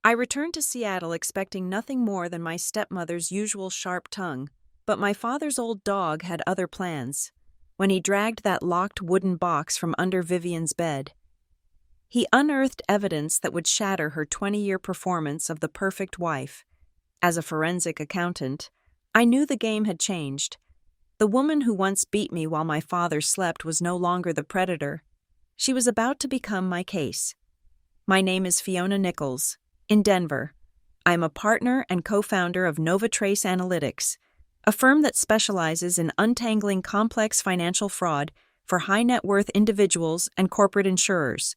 I returned to Seattle expecting nothing more than my stepmother's usual sharp tongue, but my father's old dog had other plans. When he dragged that locked wooden box from under Vivian's bed, he unearthed evidence that would shatter her 20-year performance of the perfect wife. As a forensic accountant, I knew the game had changed. The woman who once beat me while my father slept was no longer the predator. She was about to become my case. My name is Fiona Nichols, in Denver. I am a partner and co-founder of NovaTrace Analytics, a firm that specializes in untangling complex financial fraud for high-net-worth individuals and corporate insurers.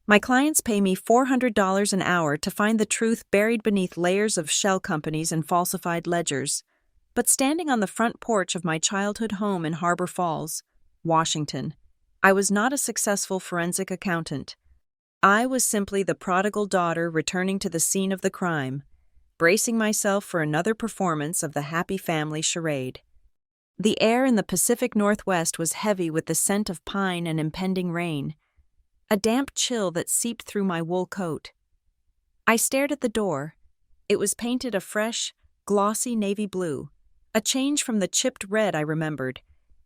My clients pay me $400 an hour to find the truth buried beneath layers of shell companies and falsified ledgers. But standing on the front porch of my childhood home in Harbor Falls, Washington, I was not a successful forensic accountant. I was simply the prodigal daughter returning to the scene of the crime, bracing myself for another performance of the happy family charade. The air in the Pacific Northwest was heavy with the scent of pine and impending rain, a damp chill that seeped through my wool coat. I stared at the door. It was painted a fresh, glossy navy blue, a change from the chipped red I remembered.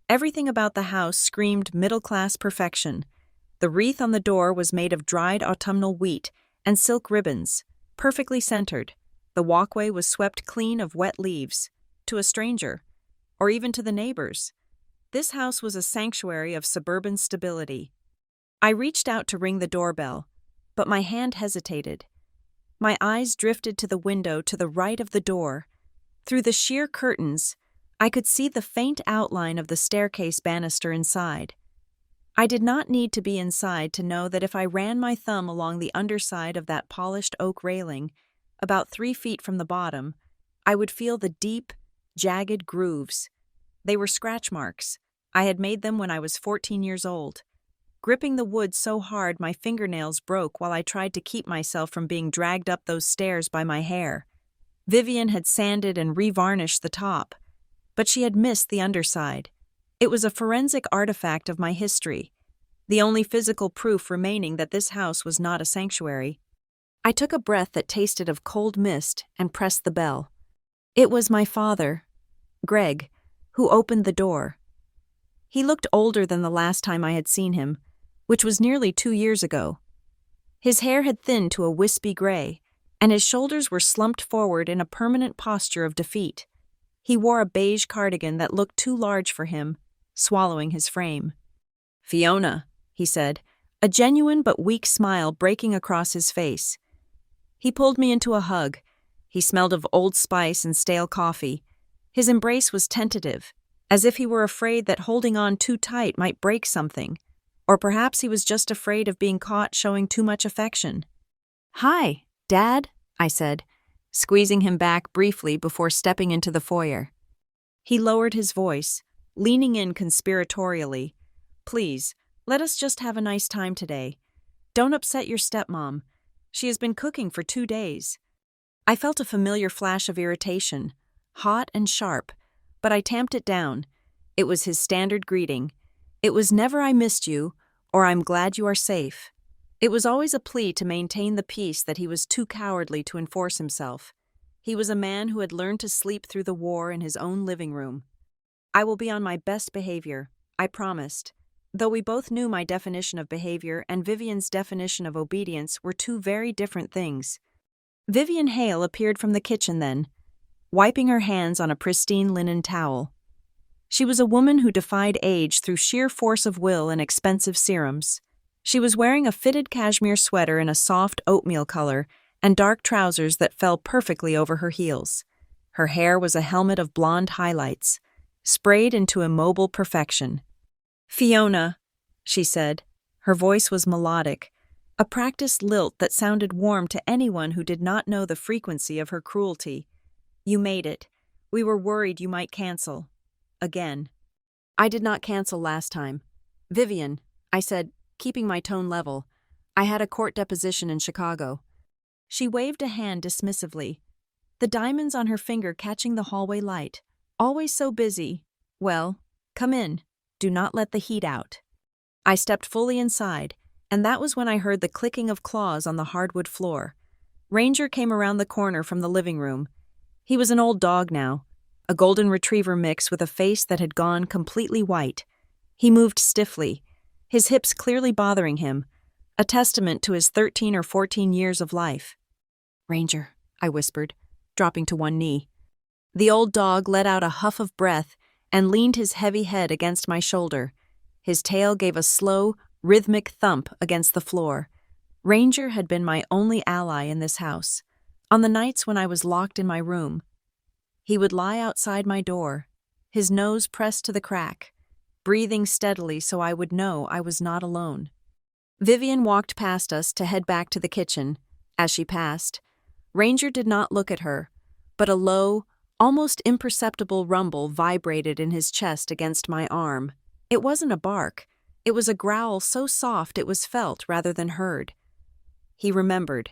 Everything about the house screamed middle-class perfection. The wreath on the door was made of dried autumnal wheat and silk ribbons, perfectly centered. The walkway was swept clean of wet leaves. To a stranger, or even to the neighbors, this house was a sanctuary of suburban stability. I reached out to ring the doorbell, but my hand hesitated. My eyes drifted to the window to the right of the door. Through the sheer curtains, I could see the faint outline of the staircase banister inside. I did not need to be inside to know that if I ran my thumb along the underside of that polished oak railing, about 3 feet from the bottom, I would feel the deep, jagged grooves. They were scratch marks. I had made them when I was 14 years old. Gripping the wood so hard my fingernails broke while I tried to keep myself from being dragged up those stairs by my hair. Vivian had sanded and revarnished the top, but she had missed the underside. It was a forensic artifact of my history, the only physical proof remaining that this house was not a sanctuary. I took a breath that tasted of cold mist and pressed the bell. It was my father, Greg, who opened the door. He looked older than the last time I had seen him, which was nearly 2 years ago. His hair had thinned to a wispy gray, and his shoulders were slumped forward in a permanent posture of defeat. He wore a beige cardigan that looked too large for him, swallowing his frame. "Fiona," he said, a genuine but weak smile breaking across his face. He pulled me into a hug. He smelled of Old Spice and stale coffee. His embrace was tentative, as if he were afraid that holding on too tight might break something. Or perhaps he was just afraid of being caught showing too much affection. "Hi, Dad," I said, squeezing him back briefly before stepping into the foyer. He lowered his voice, leaning in conspiratorially. "Please, let us just have a nice time today. Don't upset your stepmom. She has been cooking for 2 days." I felt a familiar flash of irritation, hot and sharp, but I tamped it down. It was his standard greeting. It was never "I missed you," or "I'm glad you are safe." It was always a plea to maintain the peace that he was too cowardly to enforce himself. He was a man who had learned to sleep through the war in his own living room. "I will be on my best behavior," I promised, though we both knew my definition of behavior and Vivian's definition of obedience were two very different things. Vivian Hale appeared from the kitchen then, wiping her hands on a pristine linen towel. She was a woman who defied age through sheer force of will and expensive serums. She was wearing a fitted cashmere sweater in a soft oatmeal color and dark trousers that fell perfectly over her heels. Her hair was a helmet of blonde highlights, sprayed into immobile perfection. "Fiona," she said. Her voice was melodic, a practiced lilt that sounded warm to anyone who did not know the frequency of her cruelty. "You made it. We were worried you might cancel. Again." "I did not cancel last time. Vivian," I said, keeping my tone level. "I had a court deposition in Chicago." She waved a hand dismissively, the diamonds on her finger catching the hallway light. "Always so busy. Well, come in. Do not let the heat out." I stepped fully inside, and that was when I heard the clicking of claws on the hardwood floor. Ranger came around the corner from the living room. He was an old dog now, a golden retriever mix with a face that had gone completely white. He moved stiffly, his hips clearly bothering him, a testament to his 13 or 14 years of life. "Ranger," I whispered, dropping to one knee. The old dog let out a huff of breath and leaned his heavy head against my shoulder. His tail gave a slow, rhythmic thump against the floor. Ranger had been my only ally in this house. On the nights when I was locked in my room, he would lie outside my door, his nose pressed to the crack, breathing steadily so I would know I was not alone. Vivian walked past us to head back to the kitchen. As she passed, Ranger did not look at her, but a low, almost imperceptible rumble vibrated in his chest against my arm. It wasn't a bark. It was a growl so soft it was felt rather than heard. He remembered.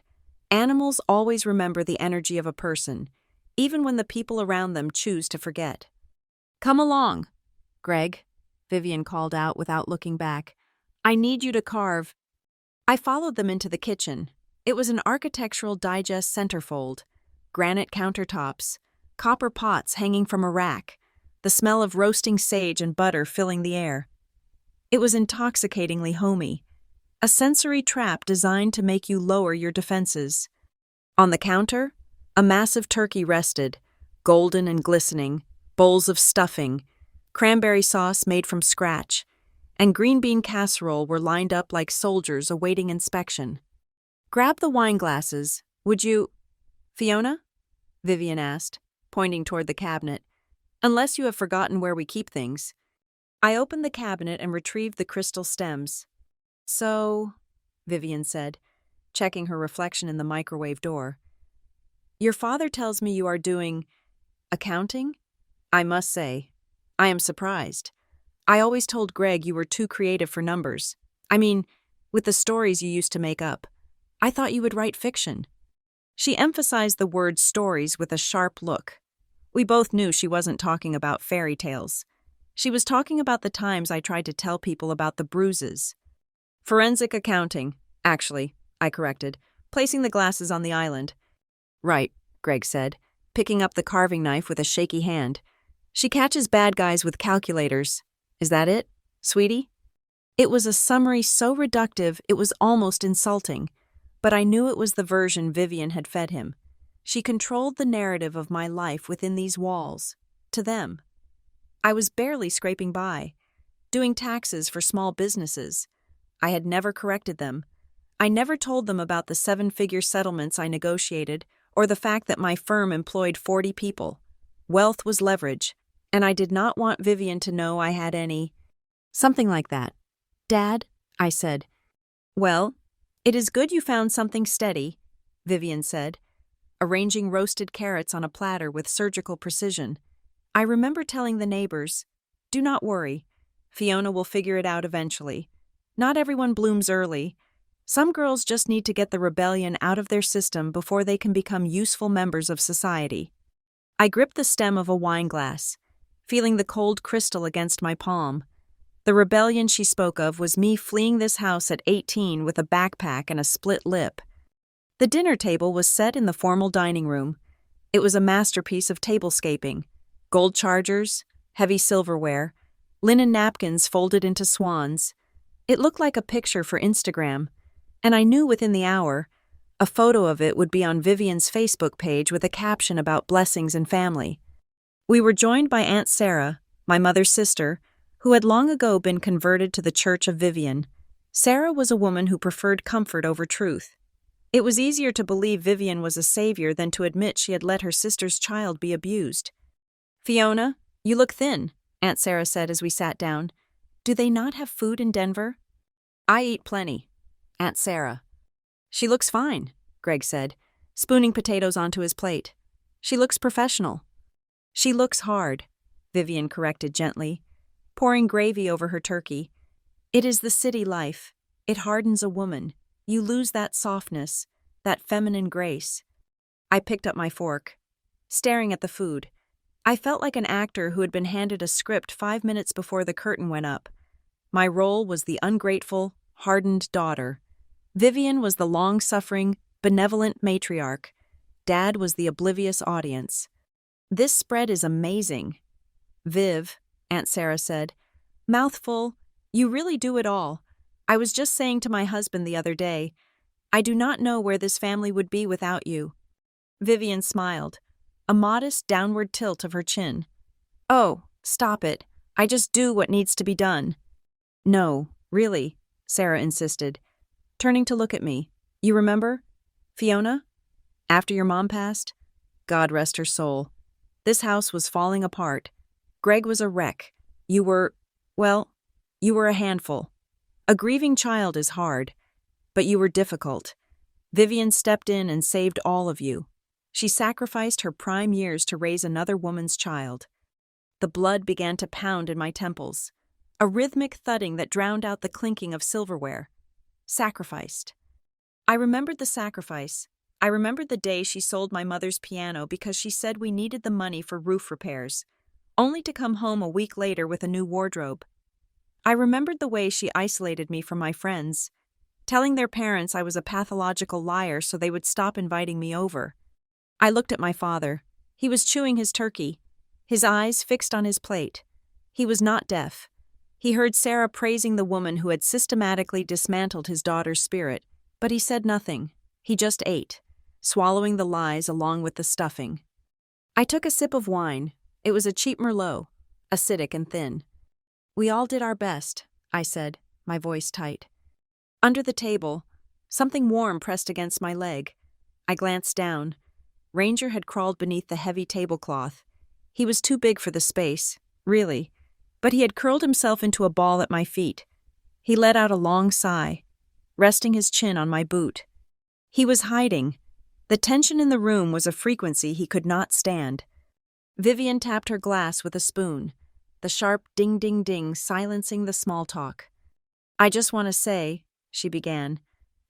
Animals always remember the energy of a person, even when the people around them choose to forget. "Come along, Greg," Vivian called out without looking back. "I need you to carve." I followed them into the kitchen. It was an architectural digest centerfold, granite countertops, copper pots hanging from a rack, the smell of roasting sage and butter filling the air. It was intoxicatingly homey, a sensory trap designed to make you lower your defenses. On the counter, a massive turkey rested, golden and glistening, bowls of stuffing, cranberry sauce made from scratch, and green bean casserole were lined up like soldiers awaiting inspection. "Grab the wine glasses, would you, Fiona?" Vivian asked, pointing toward the cabinet. "Unless you have forgotten where we keep things." I opened the cabinet and retrieved the crystal stems. "So," Vivian said, checking her reflection in the microwave door, "your father tells me you are doing accounting? I must say, I am surprised. I always told Greg you were too creative for numbers. I mean, with the stories you used to make up. I thought you would write fiction." She emphasized the word stories with a sharp look. We both knew she wasn't talking about fairy tales. She was talking about the times I tried to tell people about the bruises. "Forensic accounting, actually," I corrected, placing the glasses on the island. "Right," Greg said, picking up the carving knife with a shaky hand. "She catches bad guys with calculators. Is that it, sweetie?" It was a summary so reductive it was almost insulting, but I knew it was the version Vivian had fed him. She controlled the narrative of my life within these walls, to them. I was barely scraping by, doing taxes for small businesses. I had never corrected them. I never told them about the 7-figure settlements I negotiated or the fact that my firm employed 40 people. Wealth was leverage, and I did not want Vivian to know I had any. Something like that. "Dad," I said. "Well, it is good you found something steady," Vivian said, arranging roasted carrots on a platter with surgical precision. I remember telling the neighbors, "Do not worry. Fiona will figure it out eventually. Not everyone blooms early. Some girls just need to get the rebellion out of their system before they can become useful members of society." I gripped the stem of a wine glass, feeling the cold crystal against my palm. The rebellion she spoke of was me fleeing this house at 18 with a backpack and a split lip. The dinner table was set in the formal dining room. It was a masterpiece of tablescaping. Gold chargers, heavy silverware, linen napkins folded into swans. It looked like a picture for Instagram, and I knew within the hour, a photo of it would be on Vivian's Facebook page with a caption about blessings and family. We were joined by Aunt Sarah, my mother's sister, who had long ago been converted to the Church of Vivian. Sarah was a woman who preferred comfort over truth. It was easier to believe Vivian was a savior than to admit she had let her sister's child be abused. "Fiona, you look thin," Aunt Sarah said as we sat down. "Do they not have food in Denver?" "I eat plenty." Aunt Sarah. "She looks fine," Greg said, spooning potatoes onto his plate. "She looks professional." "She looks hard," Vivian corrected gently, pouring gravy over her turkey. "It is the city life. It hardens a woman. You lose that softness, that feminine grace." I picked up my fork, staring at the food. I felt like an actor who had been handed a script 5 minutes before the curtain went up. My role was the ungrateful, hardened daughter. Vivian was the long-suffering, benevolent matriarch. Dad was the oblivious audience. "This spread is amazing." "Viv," Aunt Sarah said, "mouthful, you really do it all. I was just saying to my husband the other day, I do not know where this family would be without you." Vivian smiled, a modest downward tilt of her chin. "Oh, stop it. I just do what needs to be done." "No, really," Sarah insisted, turning to look at me. "You remember? Fiona? After your mom passed? God rest her soul. This house was falling apart. Greg was a wreck. You were, well, you were a handful. A grieving child is hard, but you were difficult. Vivian stepped in and saved all of you. She sacrificed her prime years to raise another woman's child." The blood began to pound in my temples, a rhythmic thudding that drowned out the clinking of silverware. Sacrificed. I remembered the sacrifice. I remembered the day she sold my mother's piano because she said we needed the money for roof repairs, only to come home a week later with a new wardrobe. I remembered the way she isolated me from my friends, telling their parents I was a pathological liar so they would stop inviting me over. I looked at my father. He was chewing his turkey, his eyes fixed on his plate. He was not deaf. He heard Sarah praising the woman who had systematically dismantled his daughter's spirit, but he said nothing. He just ate, swallowing the lies along with the stuffing. I took a sip of wine. It was a cheap Merlot, acidic and thin. "We all did our best," I said, my voice tight. Under the table, something warm pressed against my leg. I glanced down. Ranger had crawled beneath the heavy tablecloth. He was too big for the space, really, but he had curled himself into a ball at my feet. He let out a long sigh, resting his chin on my boot. He was hiding. The tension in the room was a frequency he could not stand. Vivian tapped her glass with a spoon, the sharp ding-ding-ding silencing the small talk. "I just want to say," she began,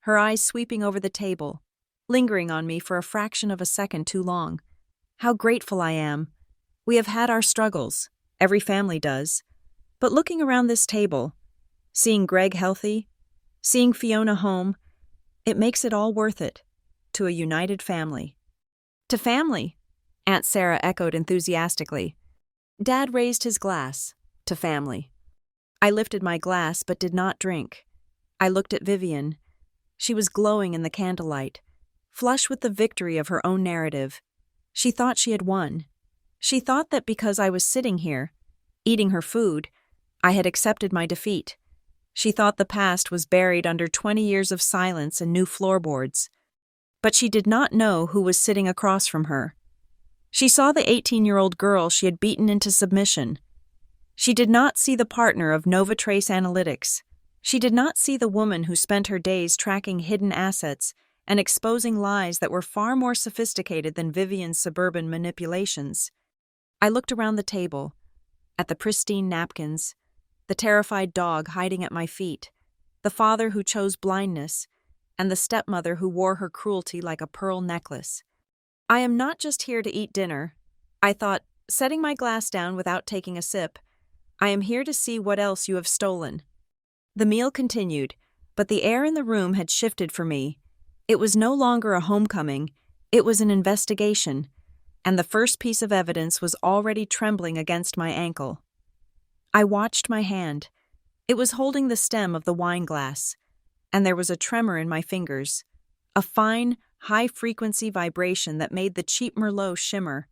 her eyes sweeping over the table, lingering on me for a fraction of a second too long, "how grateful I am. We have had our struggles. Every family does. But looking around this table, seeing Greg healthy, seeing Fiona home, it makes it all worth it. To a united family." "To family," Aunt Sarah echoed enthusiastically. Dad raised his glass. "To family." I lifted my glass but did not drink. I looked at Vivian. She was glowing in the candlelight, flush with the victory of her own narrative. She thought she had won. She thought that because I was sitting here, eating her food, I had accepted my defeat. She thought the past was buried under 20 years of silence and new floorboards. But she did not know who was sitting across from her. She saw the 18-year-old girl she had beaten into submission. She did not see the partner of Novatrace Analytics. She did not see the woman who spent her days tracking hidden assets and exposing lies that were far more sophisticated than Vivian's suburban manipulations. I looked around the table, at the pristine napkins, the terrified dog hiding at my feet, the father who chose blindness, and the stepmother who wore her cruelty like a pearl necklace. I am not just here to eat dinner, I thought, setting my glass down without taking a sip. I am here to see what else you have stolen. The meal continued, but the air in the room had shifted for me. It was no longer a homecoming, it was an investigation, and the first piece of evidence was already trembling against my ankle. I watched my hand. It was holding the stem of the wine glass, and there was a tremor in my fingers, a fine, high-frequency vibration that made the cheap Merlot shimmer.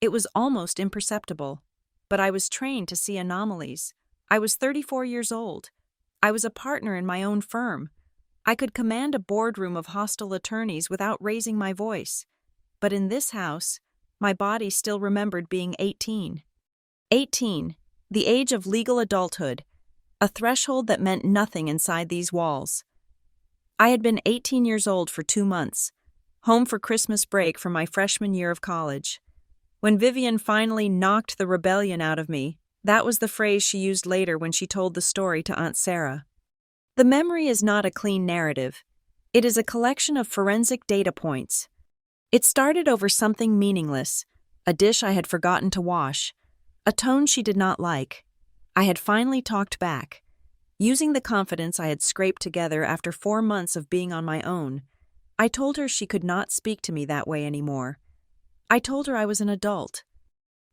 It was almost imperceptible, but I was trained to see anomalies. I was 34 years old. I was a partner in my own firm. I could command a boardroom of hostile attorneys without raising my voice. But in this house, my body still remembered being 18. 18, the age of legal adulthood, a threshold that meant nothing inside these walls. I had been 18 years old for 2 months, home for Christmas break from my freshman year of college. When Vivian finally knocked the rebellion out of me, that was the phrase she used later when she told the story to Aunt Sarah. The memory is not a clean narrative. It is a collection of forensic data points. It started over something meaningless, a dish I had forgotten to wash, a tone she did not like. I had finally talked back, using the confidence I had scraped together after 4 months of being on my own. I told her she could not speak to me that way anymore. I told her I was an adult.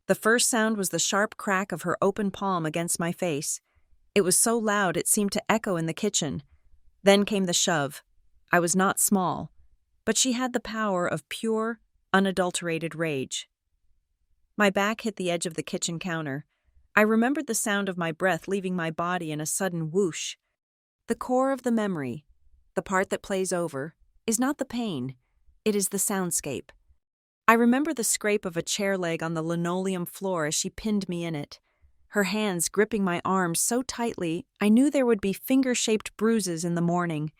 The first sound was the sharp crack of her open palm against my face. It was so loud it seemed to echo in the kitchen. Then came the shove. I was not small, but she had the power of pure, unadulterated rage. My back hit the edge of the kitchen counter. I remembered the sound of my breath leaving my body in a sudden whoosh. The core of the memory, the part that plays over, is not the pain, it is the soundscape. I remember the scrape of a chair leg on the linoleum floor as she pinned me in it, her hands gripping my arms so tightly I knew there would be finger-shaped bruises in the morning.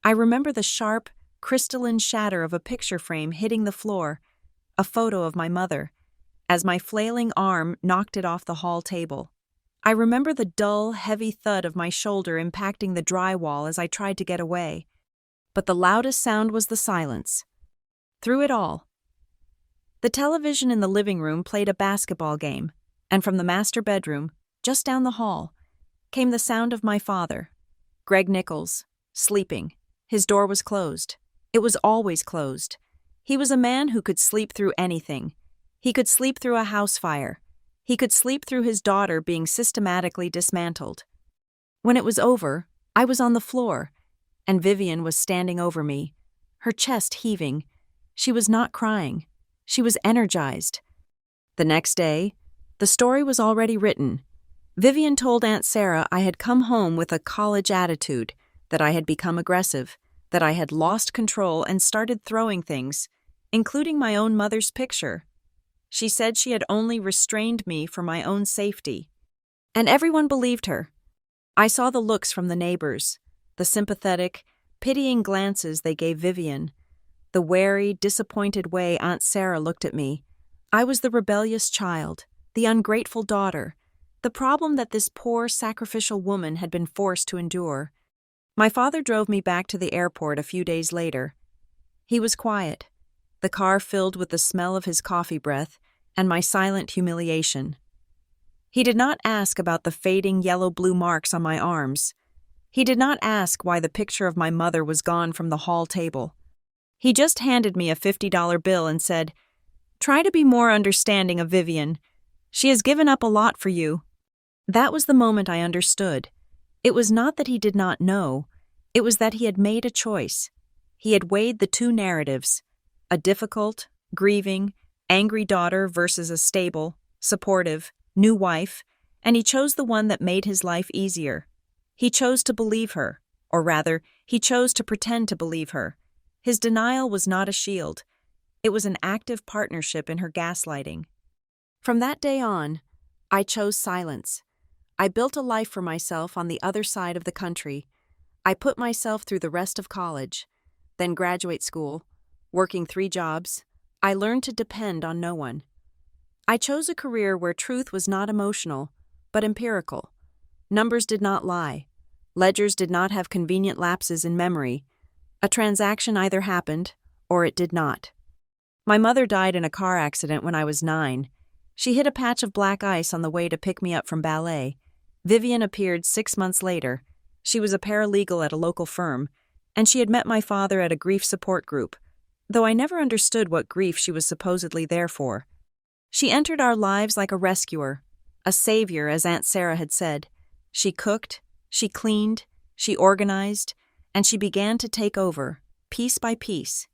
I remember the sharp, crystalline shatter of a picture frame hitting the floor, a photo of my mother, as my flailing arm knocked it off the hall table. I remember the dull, heavy thud of my shoulder impacting the drywall as I tried to get away. But the loudest sound was the silence. Through it all, the television in the living room played a basketball game, and from the master bedroom, just down the hall, came the sound of my father, Greg Nichols, sleeping. His door was closed. It was always closed. He was a man who could sleep through anything. He could sleep through a house fire. He could sleep through his daughter being systematically dismantled. When it was over, I was on the floor, and Vivian was standing over me, her chest heaving. She was not crying. She was energized. The next day, the story was already written. Vivian told Aunt Sarah I had come home with a college attitude, that I had become aggressive, that I had lost control and started throwing things, including my own mother's picture. She said she had only restrained me for my own safety. And everyone believed her. I saw the looks from the neighbors, the sympathetic, pitying glances they gave Vivian, the wary, disappointed way Aunt Sarah looked at me. I was the rebellious child, the ungrateful daughter, the problem that this poor, sacrificial woman had been forced to endure. My father drove me back to the airport a few days later. He was quiet, the car filled with the smell of his coffee breath and my silent humiliation. He did not ask about the fading yellow-blue marks on my arms. He did not ask why the picture of my mother was gone from the hall table. He just handed me a $50 bill and said, "Try to be more understanding of Vivian. She has given up a lot for you." That was the moment I understood. It was not that he did not know. It was that he had made a choice. He had weighed the two narratives, a difficult, grieving, angry daughter versus a stable, supportive, new wife, and he chose the one that made his life easier. He chose to believe her, or rather, he chose to pretend to believe her. His denial was not a shield. It was an active partnership in her gaslighting. From that day on, I chose silence. I built a life for myself on the other side of the country. I put myself through the rest of college, then graduate school, working 3 jobs. I learned to depend on no one. I chose a career where truth was not emotional, but empirical. Numbers did not lie. Ledgers did not have convenient lapses in memory. A transaction either happened, or it did not. My mother died in a car accident when I was 9. She hit a patch of black ice on the way to pick me up from ballet. Vivian appeared 6 months later. She was a paralegal at a local firm, and she had met my father at a grief support group, though I never understood what grief she was supposedly there for. She entered our lives like a rescuer, a savior, as Aunt Sarah had said. She cooked, she cleaned, she organized, and she began to take over, piece by piece.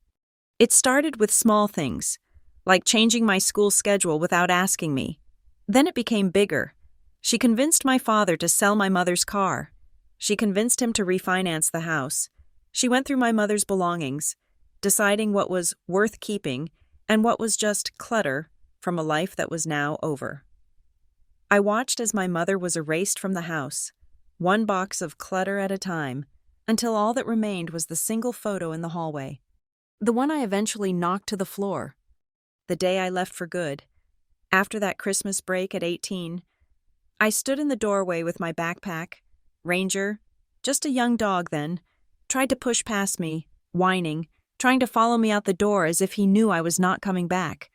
It started with small things, like changing my school schedule without asking me. Then it became bigger. She convinced my father to sell my mother's car. She convinced him to refinance the house. She went through my mother's belongings, deciding what was worth keeping and what was just clutter from a life that was now over. I watched as my mother was erased from the house, one box of clutter at a time, until all that remained was the single photo in the hallway, the one I eventually knocked to the floor. The day I left for good, after that Christmas break at 18, I stood in the doorway with my backpack. Ranger, just a young dog then, tried to push past me, whining, trying to follow me out the door as if he knew I was not coming back.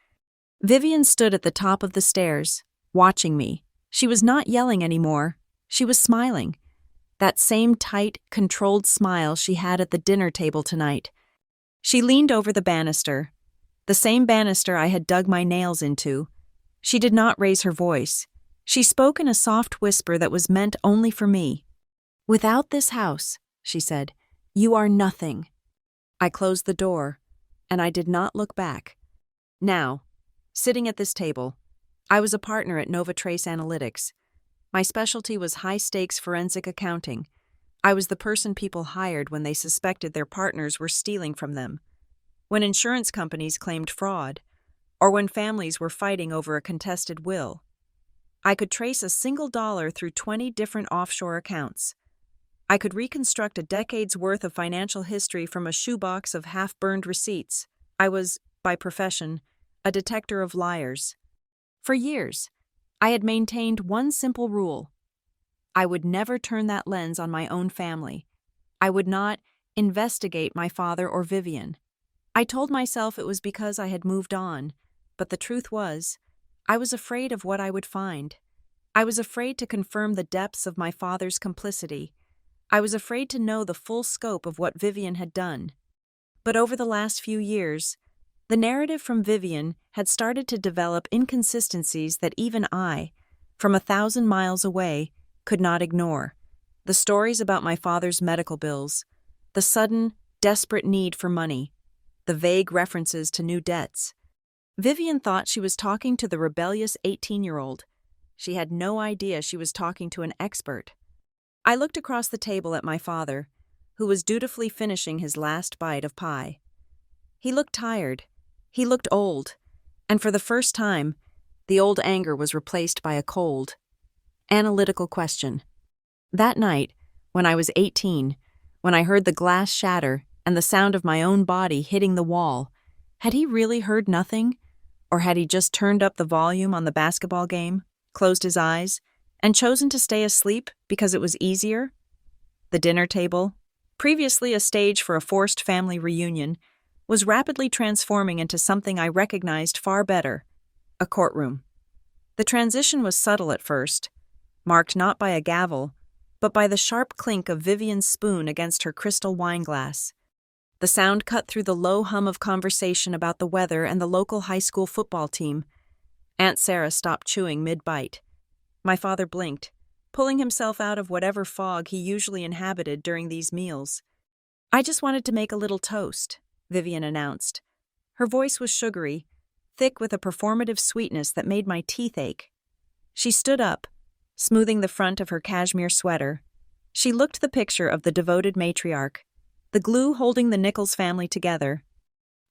Vivian stood at the top of the stairs, watching me. She was not yelling anymore. She was smiling. That same tight, controlled smile she had at the dinner table tonight. She leaned over the banister, the same banister I had dug my nails into. She did not raise her voice. She spoke in a soft whisper that was meant only for me. "Without this house," she said, "you are nothing." I closed the door, and I did not look back. Now, sitting at this table, I was a partner at Nova Trace Analytics. My specialty was high-stakes forensic accounting. I was the person people hired when they suspected their partners were stealing from them, when insurance companies claimed fraud, or when families were fighting over a contested will. I could trace a single dollar through 20 different offshore accounts. I could reconstruct a decade's worth of financial history from a shoebox of half-burned receipts. I was, by profession, a detector of liars. For years, I had maintained one simple rule. I would never turn that lens on my own family. I would not investigate my father or Vivian. I told myself it was because I had moved on, but the truth was, I was afraid of what I would find. I was afraid to confirm the depths of my father's complicity. I was afraid to know the full scope of what Vivian had done. But over the last few years, the narrative from Vivian had started to develop inconsistencies that even I, from 1,000 miles away, could not ignore. The stories about my father's medical bills, the sudden, desperate need for money, the vague references to new debts. Vivian thought she was talking to the rebellious 18-year-old. She had no idea she was talking to an expert. I looked across the table at my father, who was dutifully finishing his last bite of pie. He looked tired. He looked old. And for the first time, the old anger was replaced by a cold, analytical question. That night, when I was 18, when I heard the glass shatter and the sound of my own body hitting the wall, had he really heard nothing? Or had he just turned up the volume on the basketball game, closed his eyes, and chosen to stay asleep because it was easier? The dinner table, previously a stage for a forced family reunion, was rapidly transforming into something I recognized far better: a courtroom. The transition was subtle at first, marked not by a gavel, but by the sharp clink of Vivian's spoon against her crystal wine glass. The sound cut through the low hum of conversation about the weather and the local high school football team. Aunt Sarah stopped chewing mid-bite. My father blinked, pulling himself out of whatever fog he usually inhabited during these meals. "I just wanted to make a little toast," Vivian announced. Her voice was sugary, thick with a performative sweetness that made my teeth ache. She stood up, smoothing the front of her cashmere sweater. She looked the picture of the devoted matriarch, the glue holding the Nichols family together.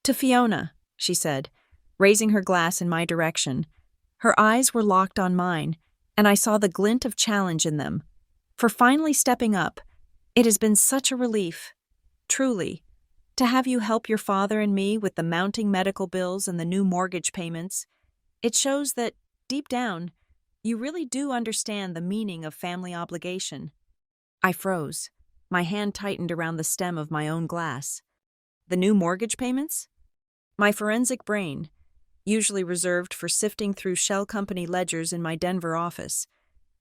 "To Fiona," she said, raising her glass in my direction. Her eyes were locked on mine, and I saw the glint of challenge in them. "For finally stepping up. It has been such a relief. Truly. To have you help your father and me with the mounting medical bills and the new mortgage payments. It shows that, deep down, you really do understand the meaning of family obligation." I froze. My hand tightened around the stem of my own glass. The new mortgage payments? My forensic brain, usually reserved for sifting through shell company ledgers in my Denver office,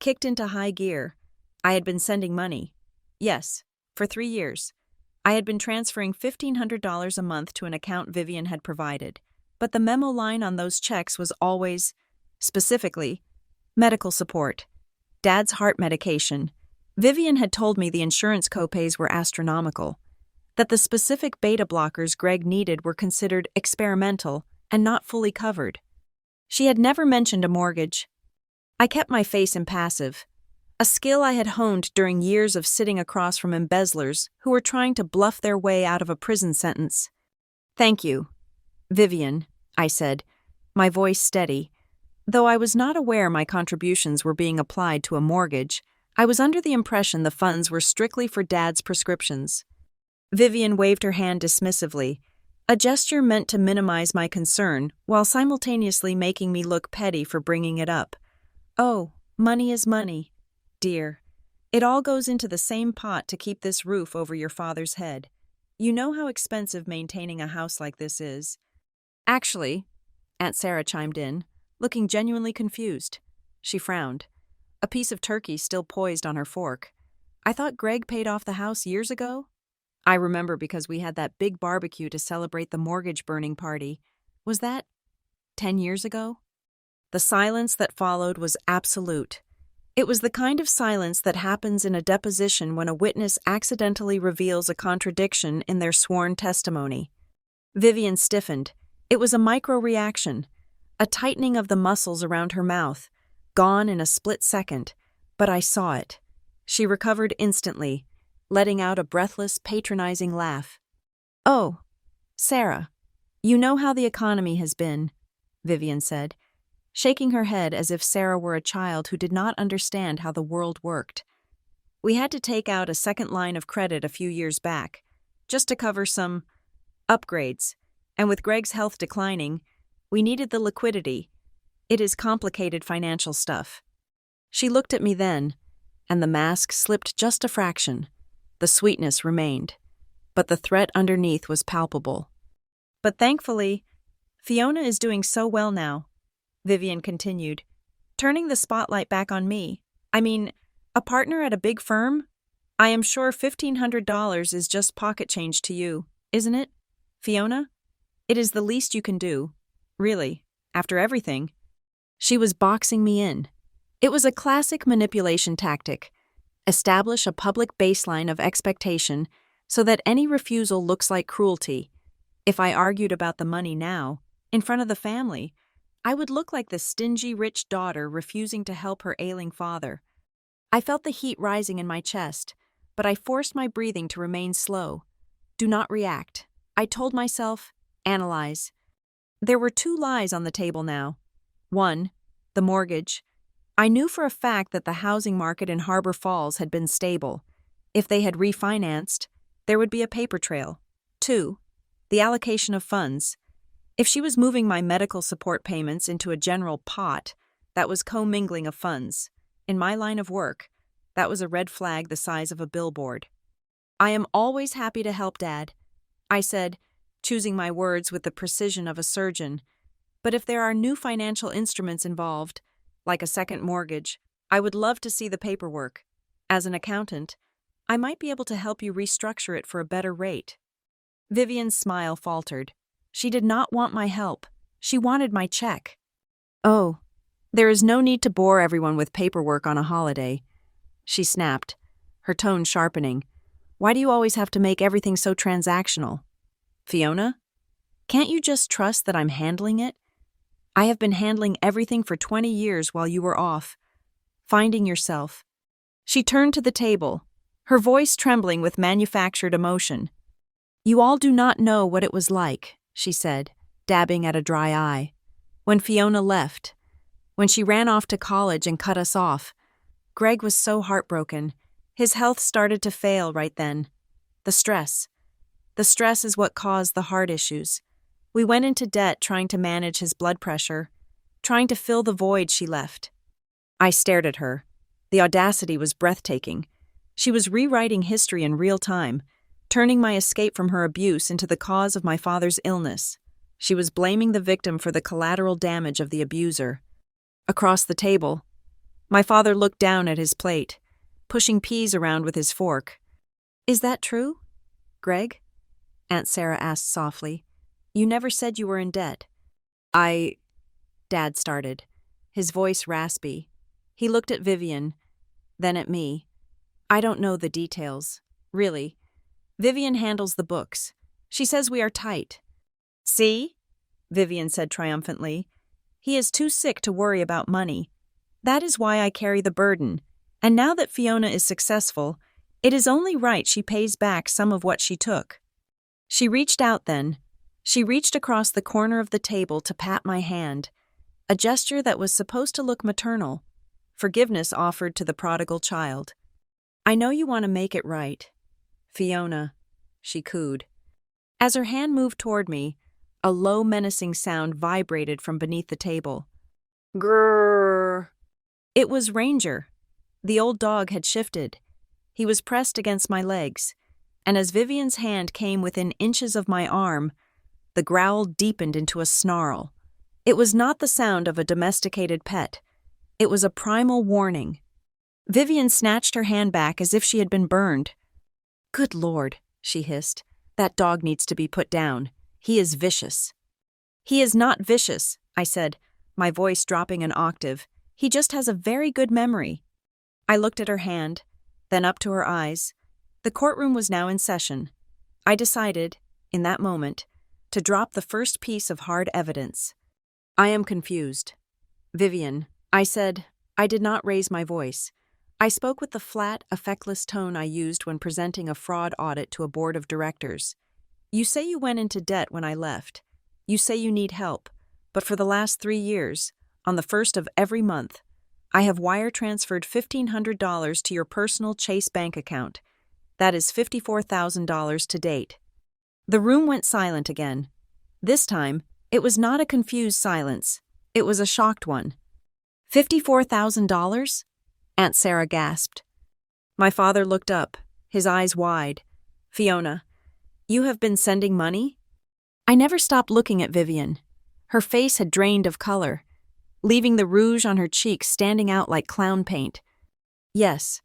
kicked into high gear. I had been sending money. Yes, for 3 years. I had been transferring $1,500 a month to an account Vivian had provided, but the memo line on those checks was always, specifically, medical support, Dad's heart medication. Vivian had told me the insurance copays were astronomical, that the specific beta blockers Greg needed were considered experimental and not fully covered. She had never mentioned a mortgage. I kept my face impassive, a skill I had honed during years of sitting across from embezzlers who were trying to bluff their way out of a prison sentence. "Thank you, Vivian," I said, my voice steady. Though I was not aware my contributions were being applied to a mortgage, I was under the impression the funds were strictly for Dad's prescriptions. Vivian waved her hand dismissively, a gesture meant to minimize my concern while simultaneously making me look petty for bringing it up. "Oh, money is money, dear. It all goes into the same pot to keep this roof over your father's head. You know how expensive maintaining a house like this is." "Actually," Aunt Sarah chimed in, looking genuinely confused. She frowned, a piece of turkey still poised on her fork. "I thought Greg paid off the house years ago?" I remember because we had that big barbecue to celebrate the mortgage burning party. Was that 10 years ago? The silence that followed was absolute. It was the kind of silence that happens in a deposition when a witness accidentally reveals a contradiction in their sworn testimony. Vivian stiffened. It was a micro-reaction, a tightening of the muscles around her mouth, gone in a split second, but I saw it. She recovered instantly, letting out a breathless, patronizing laugh. "Oh, Sarah, you know how the economy has been," Vivian said, shaking her head as if Sarah were a child who did not understand how the world worked. "We had to take out a second line of credit a few years back, just to cover some upgrades, and with Greg's health declining, we needed the liquidity. It is complicated financial stuff." She looked at me then, and the mask slipped just a fraction. The sweetness remained, but the threat underneath was palpable. "But thankfully, Fiona is doing so well now," Vivian continued, turning the spotlight back on me. "I mean, a partner at a big firm? I am sure $1,500 is just pocket change to you, isn't it, Fiona? It is the least you can do, really, after everything." She was boxing me in. It was a classic manipulation tactic. Establish a public baseline of expectation so that any refusal looks like cruelty. If I argued about the money now, in front of the family, I would look like the stingy rich daughter refusing to help her ailing father. I felt the heat rising in my chest, but I forced my breathing to remain slow. Do not react. I told myself, analyze. There were two lies on the table now. One, the mortgage. I knew for a fact that the housing market in Harbor Falls had been stable. If they had refinanced, there would be a paper trail. Two, the allocation of funds. If she was moving my medical support payments into a general pot, that was commingling of funds. In my line of work, that was a red flag the size of a billboard. "I am always happy to help, Dad," I said, choosing my words with the precision of a surgeon. "But if there are new financial instruments involved, like a second mortgage, I would love to see the paperwork. As an accountant, I might be able to help you restructure it for a better rate." Vivian's smile faltered. She did not want my help. She wanted my check. "Oh, there is no need to bore everyone with paperwork on a holiday," she snapped, her tone sharpening. "Why do you always have to make everything so transactional? Fiona, can't you just trust that I'm handling it? I have been handling everything for 20 years while you were off. Finding yourself." She turned to the table, her voice trembling with manufactured emotion. "You all do not know what it was like," she said, dabbing at a dry eye. "When Fiona left, when she ran off to college and cut us off, Greg was so heartbroken. His health started to fail right then. The stress. The stress is what caused the heart issues. We went into debt trying to manage his blood pressure, trying to fill the void she left." I stared at her. The audacity was breathtaking. She was rewriting history in real time, turning my escape from her abuse into the cause of my father's illness. She was blaming the victim for the collateral damage of the abuser. Across the table, my father looked down at his plate, pushing peas around with his fork. "Is that true, Greg?" Aunt Sarah asked softly. "You never said you were in debt." Dad started, his voice raspy. He looked at Vivian, then at me. "I don't know the details, really. Vivian handles the books. She says we are tight." "See?" Vivian said triumphantly. "He is too sick to worry about money. That is why I carry the burden. And now that Fiona is successful, it is only right she pays back some of what she took." She reached out then. She reached across the corner of the table to pat my hand, a gesture that was supposed to look maternal, forgiveness offered to the prodigal child. "I know you want to make it right, Fiona," she cooed. As her hand moved toward me, a low, menacing sound vibrated from beneath the table. Grrr. It was Ranger. The old dog had shifted. He was pressed against my legs, and as Vivian's hand came within inches of my arm, the growl deepened into a snarl. It was not the sound of a domesticated pet. It was a primal warning. Vivian snatched her hand back as if she had been burned. "Good Lord," she hissed. "That dog needs to be put down. He is vicious." "He is not vicious," I said, my voice dropping an octave. "He just has a very good memory." I looked at her hand, then up to her eyes. The courtroom was now in session. I decided, in that moment, to drop the first piece of hard evidence. "I am confused. Vivian," I said. I did not raise my voice. I spoke with the flat, affectless tone I used when presenting a fraud audit to a board of directors. "You say you went into debt when I left. You say you need help, but for the last 3 years, on the first of every month, I have wire transferred $1,500 to your personal Chase bank account. That is $54,000 to date." The room went silent again. This time, it was not a confused silence. It was a shocked one. $54,000? Aunt Sarah gasped. My father looked up, his eyes wide. "Fiona, you have been sending money?" I never stopped looking at Vivian. Her face had drained of color, leaving the rouge on her cheeks standing out like clown paint. "Yes,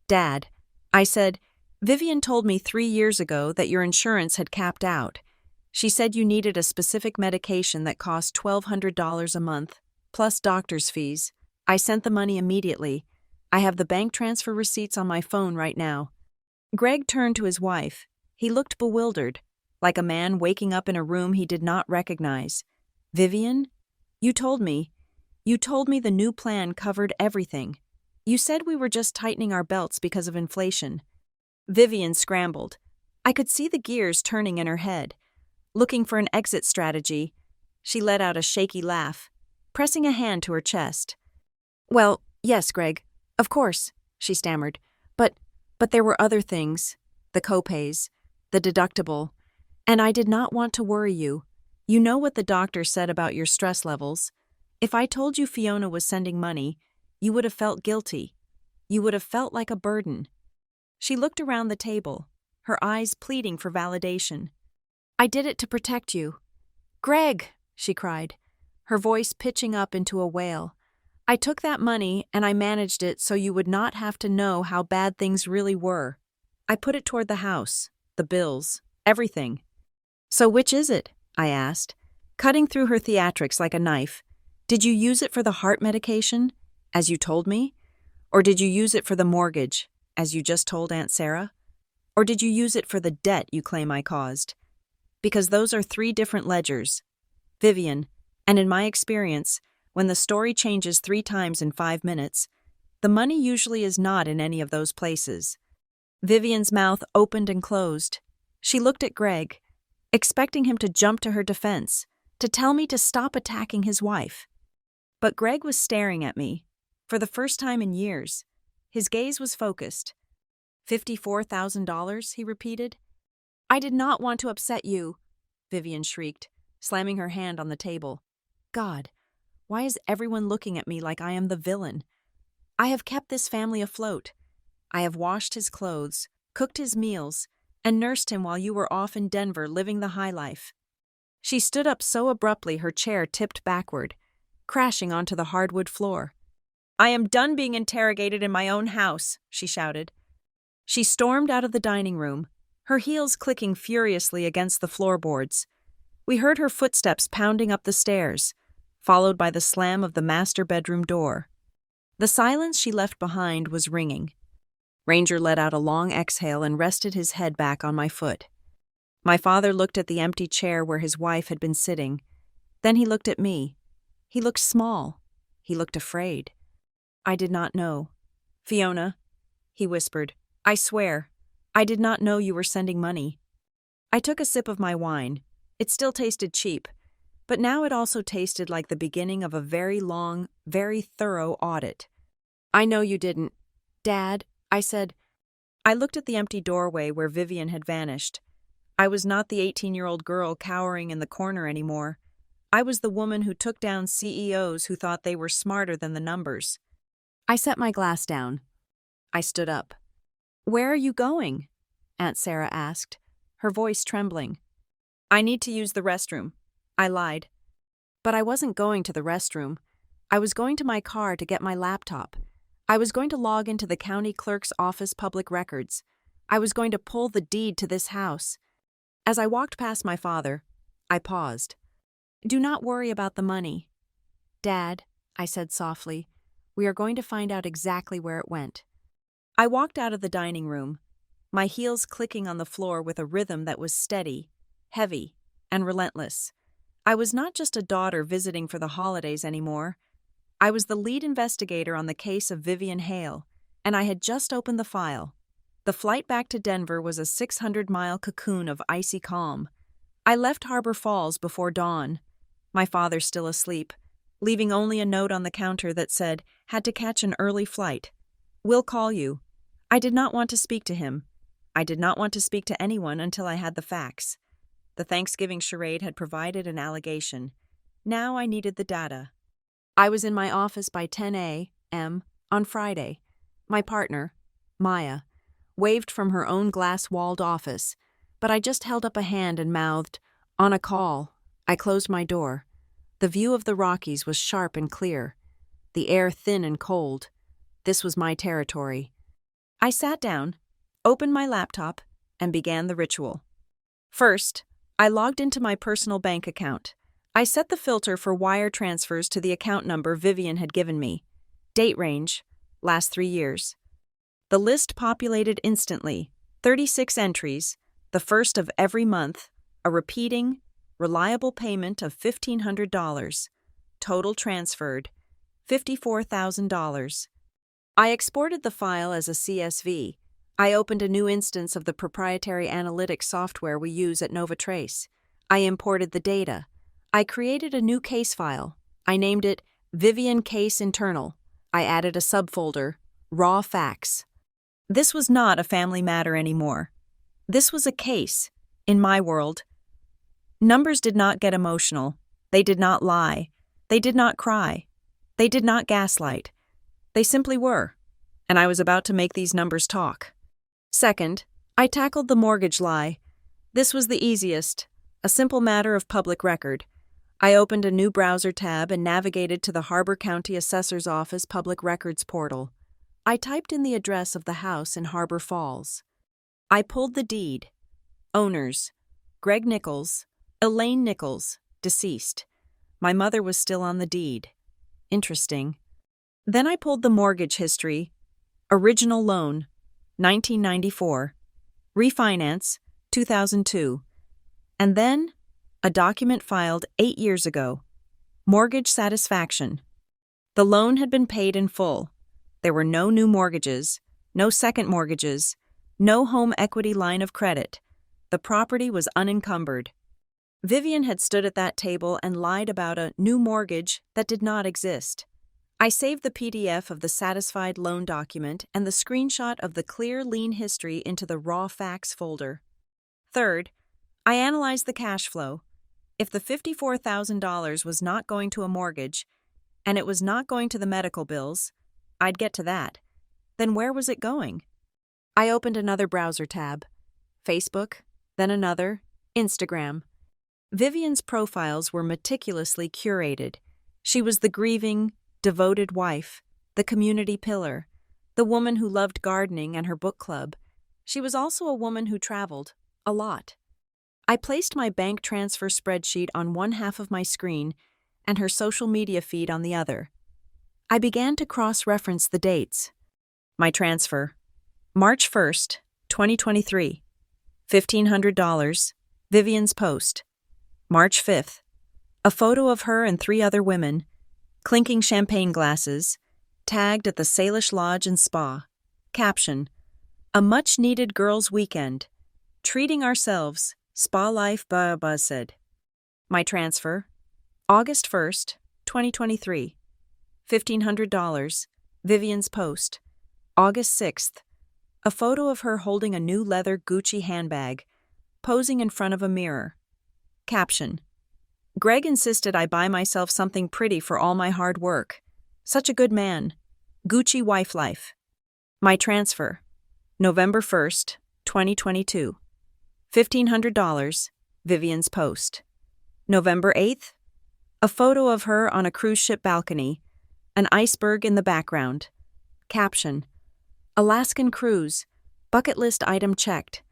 Dad," I said. "Vivian told me 3 years ago that your insurance had capped out. She said you needed a specific medication that cost $1,200 a month, plus doctor's fees. I sent the money immediately. I have the bank transfer receipts on my phone right now." Greg turned to his wife. He looked bewildered, like a man waking up in a room he did not recognize. "Vivian, you told me the new plan covered everything. You said we were just tightening our belts because of inflation." Vivian scrambled. I could see the gears turning in her head. Looking for an exit strategy, she let out a shaky laugh, pressing a hand to her chest. "Well, yes, Greg, of course," she stammered. But there were other things, the copays, the deductible, and I did not want to worry you. You know what the doctor said about your stress levels. If I told you Fiona was sending money, you would have felt guilty. You would have felt like a burden." She looked around the table, her eyes pleading for validation. "I did it to protect you." "Greg," she cried, her voice pitching up into a wail. "I took that money and I managed it so you would not have to know how bad things really were. I put it toward the house, the bills, everything." "So which is it?" I asked, cutting through her theatrics like a knife. "Did you use it for the heart medication, as you told me? Or did you use it for the mortgage, as you just told Aunt Sarah? Or did you use it for the debt you claim I caused? Because those are 3 different ledgers. Vivian, and in my experience, when the story changes 3 times in 5 minutes, the money usually is not in any of those places." Vivian's mouth opened and closed. She looked at Greg, expecting him to jump to her defense, to tell me to stop attacking his wife. But Greg was staring at me, for the first time in years. His gaze was focused. $54,000, he repeated. "I did not want to upset you," Vivian shrieked, slamming her hand on the table. "God, why is everyone looking at me like I am the villain? I have kept this family afloat. I have washed his clothes, cooked his meals, and nursed him while you were off in Denver living the high life." She stood up so abruptly her chair tipped backward, crashing onto the hardwood floor. "I am done being interrogated in my own house," she shouted. She stormed out of the dining room, her heels clicking furiously against the floorboards. We heard her footsteps pounding up the stairs, followed by the slam of the master bedroom door. The silence she left behind was ringing. Ranger let out a long exhale and rested his head back on my foot. My father looked at the empty chair where his wife had been sitting. Then he looked at me. He looked small. He looked afraid. I did not know. "Fiona," he whispered, "I swear, I did not know you were sending money." I took a sip of my wine. It still tasted cheap, but now it also tasted like the beginning of a very long, very thorough audit. "I know you didn't. Dad," I said. I looked at the empty doorway where Vivian had vanished. I was not the 18-year-old girl cowering in the corner anymore. I was the woman who took down CEOs who thought they were smarter than the numbers. I set my glass down. I stood up. "Where are you going?" Aunt Sarah asked, her voice trembling. "I need to use the restroom," I lied. But I wasn't going to the restroom. I was going to my car to get my laptop. I was going to log into the county clerk's office public records. I was going to pull the deed to this house. As I walked past my father, I paused. "Do not worry about the money." "Dad," I said softly, "we are going to find out exactly where it went." I walked out of the dining room, my heels clicking on the floor with a rhythm that was steady, heavy, and relentless. I was not just a daughter visiting for the holidays anymore. I was the lead investigator on the case of Vivian Hale, and I had just opened the file. The flight back to Denver was a 600-mile cocoon of icy calm. I left Harbor Falls before dawn, my father still asleep, leaving only a note on the counter that said, "Had to catch an early flight. Will call you." I did not want to speak to him. I did not want to speak to anyone until I had the facts. The Thanksgiving charade had provided an allegation. Now I needed the data. I was in my office by 10 a.m. on Friday. My partner, Maya, waved from her own glass-walled office, but I just held up a hand and mouthed, "On a call." I closed my door. The view of the Rockies was sharp and clear, the air thin and cold. This was my territory. I sat down, opened my laptop, and began the ritual. First, I logged into my personal bank account. I set the filter for wire transfers to the account number Vivian had given me. Date range, last 3 years. The list populated instantly, 36 entries, the first of every month, a repeating, reliable payment of $1,500. Total transferred, $54,000. I exported the file as a CSV. I opened a new instance of the proprietary analytics software we use at NovaTrace. I imported the data. I created a new case file. I named it Vivian Case Internal. I added a subfolder, Raw Facts. This was not a family matter anymore. This was a case, in my world. Numbers did not get emotional. They did not lie. They did not cry. They did not gaslight. They simply were, and I was about to make these numbers talk. Second, I tackled the mortgage lie. This was the easiest, a simple matter of public record. I opened a new browser tab and navigated to the Harbor County Assessor's Office Public Records portal. I typed in the address of the house in Harbor Falls. I pulled the deed. Owners: Greg Nichols, Elaine Nichols, deceased. My mother was still on the deed. Interesting. Then I pulled the mortgage history. Original loan, 1994. Refinance, 2002. And then, a document filed 8 years ago. Mortgage satisfaction. The loan had been paid in full. There were no new mortgages, no second mortgages, no home equity line of credit. The property was unencumbered. Vivian had stood at that table and lied about a new mortgage that did not exist. I saved the PDF of the satisfied loan document and the screenshot of the clear lien history into the raw facts folder. Third, I analyzed the cash flow. If the $54,000 was not going to a mortgage, and it was not going to the medical bills, I'd get to that. Then where was it going? I opened another browser tab. Facebook, then another, Instagram. Vivian's profiles were meticulously curated. She was the grieving, devoted wife, the community pillar, the woman who loved gardening and her book club. She was also a woman who traveled, a lot. I placed my bank transfer spreadsheet on one half of my screen and her social media feed on the other. I began to cross-reference the dates. My transfer: March 1st, 2023. $1,500, Vivian's post. March 5th. A photo of her and 3 other women, clinking champagne glasses, tagged at the Salish Lodge and Spa. Caption: A much-needed girls' weekend. Treating ourselves. Spa life, Buzz said. My transfer: August 1st, 2023. $1,500, Vivian's post. August 6th. A photo of her holding a new leather Gucci handbag, posing in front of a mirror. Caption: Greg insisted I buy myself something pretty for all my hard work. Such a good man. Gucci wife life. My transfer: November 1st, 2022. $1,500, Vivian's post. November 8th. A photo of her on a cruise ship balcony, an iceberg in the background. Caption: Alaskan cruise. Bucket list item checked.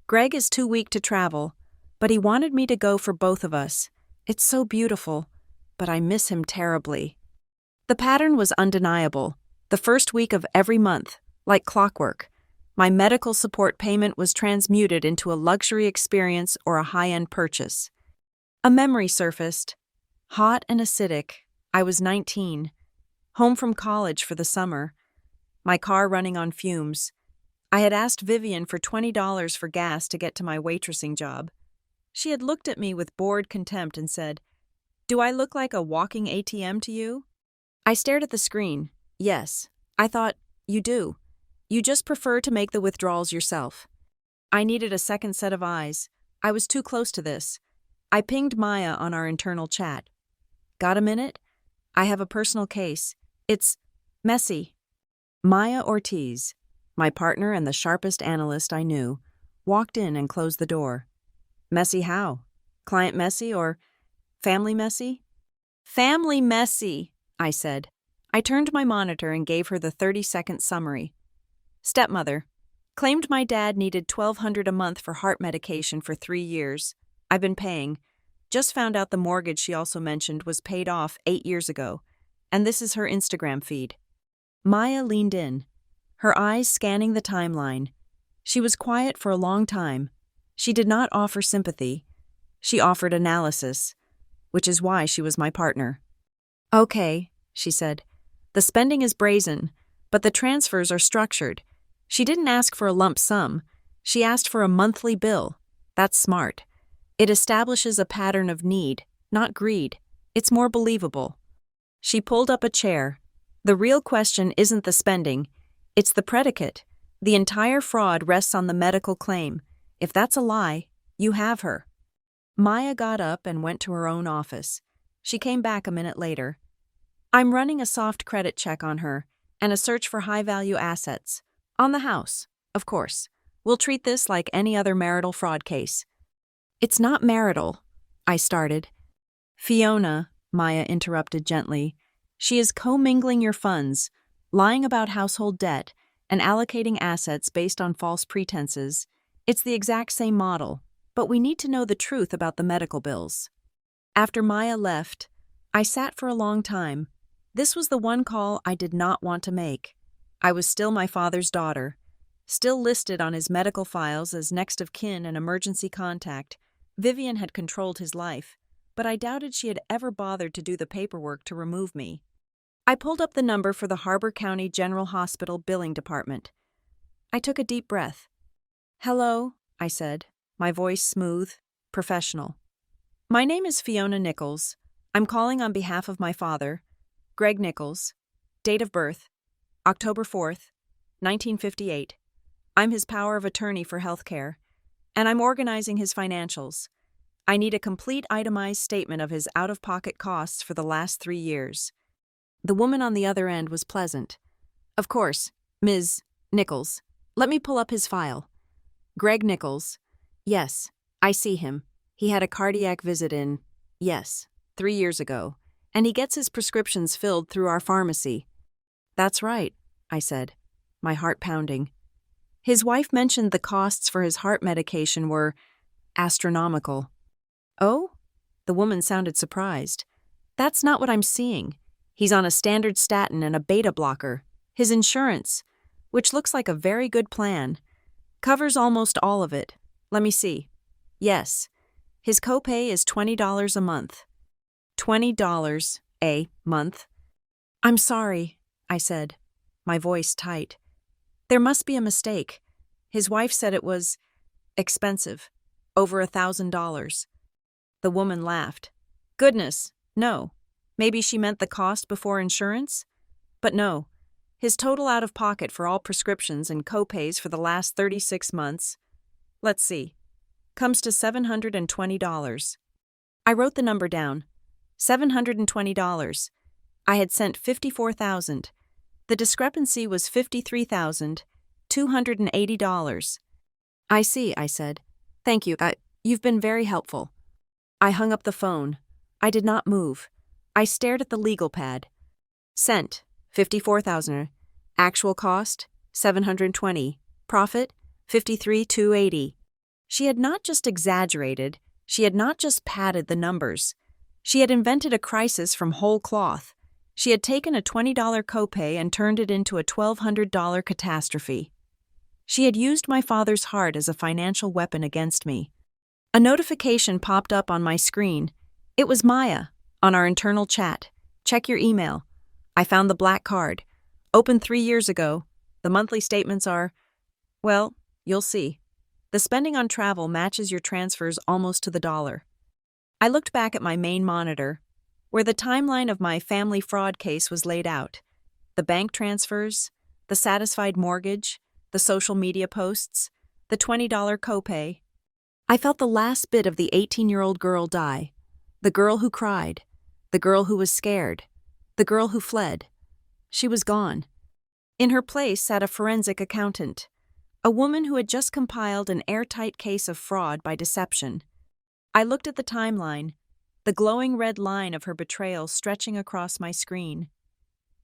Greg is too weak to travel, but he wanted me to go for both of us. It's so beautiful, but I miss him terribly. The pattern was undeniable. The first week of every month, like clockwork, my medical support payment was transmuted into a luxury experience or a high-end purchase. A memory surfaced. Hot and acidic. I was 19. Home from college for the summer. My car running on fumes. I had asked Vivian for $20 for gas to get to my waitressing job. She had looked at me with bored contempt and said, "Do I look like a walking ATM to you?" I stared at the screen. Yes. I thought, you do. You just prefer to make the withdrawals yourself. I needed a second set of eyes. I was too close to this. I pinged Maya on our internal chat. Got a minute? I have a personal case. It's messy. Maya Ortiz, my partner and the sharpest analyst I knew, walked in and closed the door. Messy how? Client messy or family messy? Family messy, I said. I turned my monitor and gave her the 30-second summary. Stepmother. Claimed my dad needed $1,200 a month for heart medication for 3 years. I've been paying. Just found out the mortgage she also mentioned was paid off 8 years ago. And this is her Instagram feed. Maya leaned in, her eyes scanning the timeline. She was quiet for a long time. She did not offer sympathy. She offered analysis, which is why she was my partner. Okay, she said. The spending is brazen, but the transfers are structured. She didn't ask for a lump sum. She asked for a monthly bill. That's smart. It establishes a pattern of need, not greed. It's more believable. She pulled up a chair. The real question isn't the spending. It's the predicate. The entire fraud rests on the medical claim. If that's a lie, you have her. Maya got up and went to her own office. She came back a minute later. I'm running a soft credit check on her and a search for high-value assets. On the house, of course. We'll treat this like any other marital fraud case. It's not marital, I started. Fiona, Maya interrupted gently. She is commingling your funds, lying about household debt, and allocating assets based on false pretenses. It's the exact same model, but we need to know the truth about the medical bills. After Maya left, I sat for a long time. This was the one call I did not want to make. I was still my father's daughter, still listed on his medical files as next of kin and emergency contact. Vivian had controlled his life, but I doubted she had ever bothered to do the paperwork to remove me. I pulled up the number for the Harbor County General Hospital billing department. I took a deep breath. Hello, I said, my voice smooth, professional. My name is Fiona Nichols. I'm calling on behalf of my father, Greg Nichols. Date of birth, October 4th, 1958. I'm his power of attorney for healthcare, and I'm organizing his financials. I need a complete itemized statement of his out-of-pocket costs for the last 3 years. The woman on the other end was pleasant. Of course, Ms. Nichols. Let me pull up his file. Greg Nichols. Yes, I see him. He had a cardiac visit in, 3 years ago, and he gets his prescriptions filled through our pharmacy. That's right, I said, my heart pounding. His wife mentioned the costs for his heart medication were astronomical. Oh? The woman sounded surprised. That's not what I'm seeing. He's on a standard statin and a beta blocker. His insurance, which looks like a very good plan, covers almost all of it. Let me see. Yes, his copay is $20 a month. $20 a month? I'm sorry, I said, my voice tight. There must be a mistake. His wife said it was expensive, over $1,000. The woman laughed. Goodness, no. Maybe she meant the cost before insurance? But no. His total out-of-pocket for all prescriptions and copays for the last 36 months, let's see, comes to $720. I wrote the number down. $720. I had sent $54,000. The discrepancy was $53,280. I see, I said. Thank you. You've been very helpful. I hung up the phone. I did not move. I stared at the legal pad. Sent, $54,000. Actual cost, $720. Profit, 53,280. She had not just exaggerated, she had not just padded the numbers. She had invented a crisis from whole cloth. She had taken a $20 copay and turned it into a $1,200 catastrophe. She had used my father's heart as a financial weapon against me. A notification popped up on my screen. It was Maya, on our internal chat. Check your email. I found the black card. Opened 3 years ago. The monthly statements are, well, you'll see. The spending on travel matches your transfers almost to the dollar. I looked back at my main monitor, where the timeline of my family fraud case was laid out. The bank transfers, the satisfied mortgage, the social media posts, the $20 copay. I felt the last bit of the 18-year-old girl die. The girl who cried. The girl who was scared. The girl who fled. She was gone. In her place sat a forensic accountant, a woman who had just compiled an airtight case of fraud by deception. I looked at the timeline, the glowing red line of her betrayal stretching across my screen.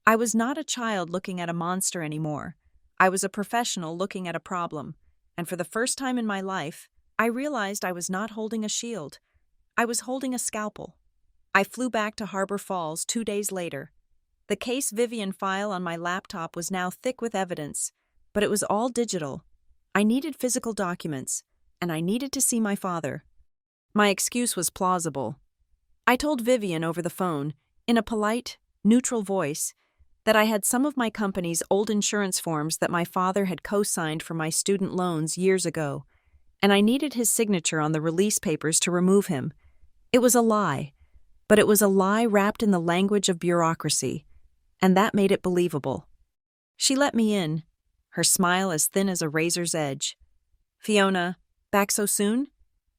I was not a child looking at a monster anymore. I was a professional looking at a problem, and for the first time in my life, I realized I was not holding a shield. I was holding a scalpel. I flew back to Harbor Falls 2 days later. The case Vivian file on my laptop was now thick with evidence, but it was all digital. I needed physical documents, and I needed to see my father. My excuse was plausible. I told Vivian over the phone, in a polite, neutral voice, that I had some of my company's old insurance forms that my father had co-signed for my student loans years ago, and I needed his signature on the release papers to remove him. It was a lie, but it was a lie wrapped in the language of bureaucracy, and that made it believable. She let me in, her smile as thin as a razor's edge. "Fiona, back so soon?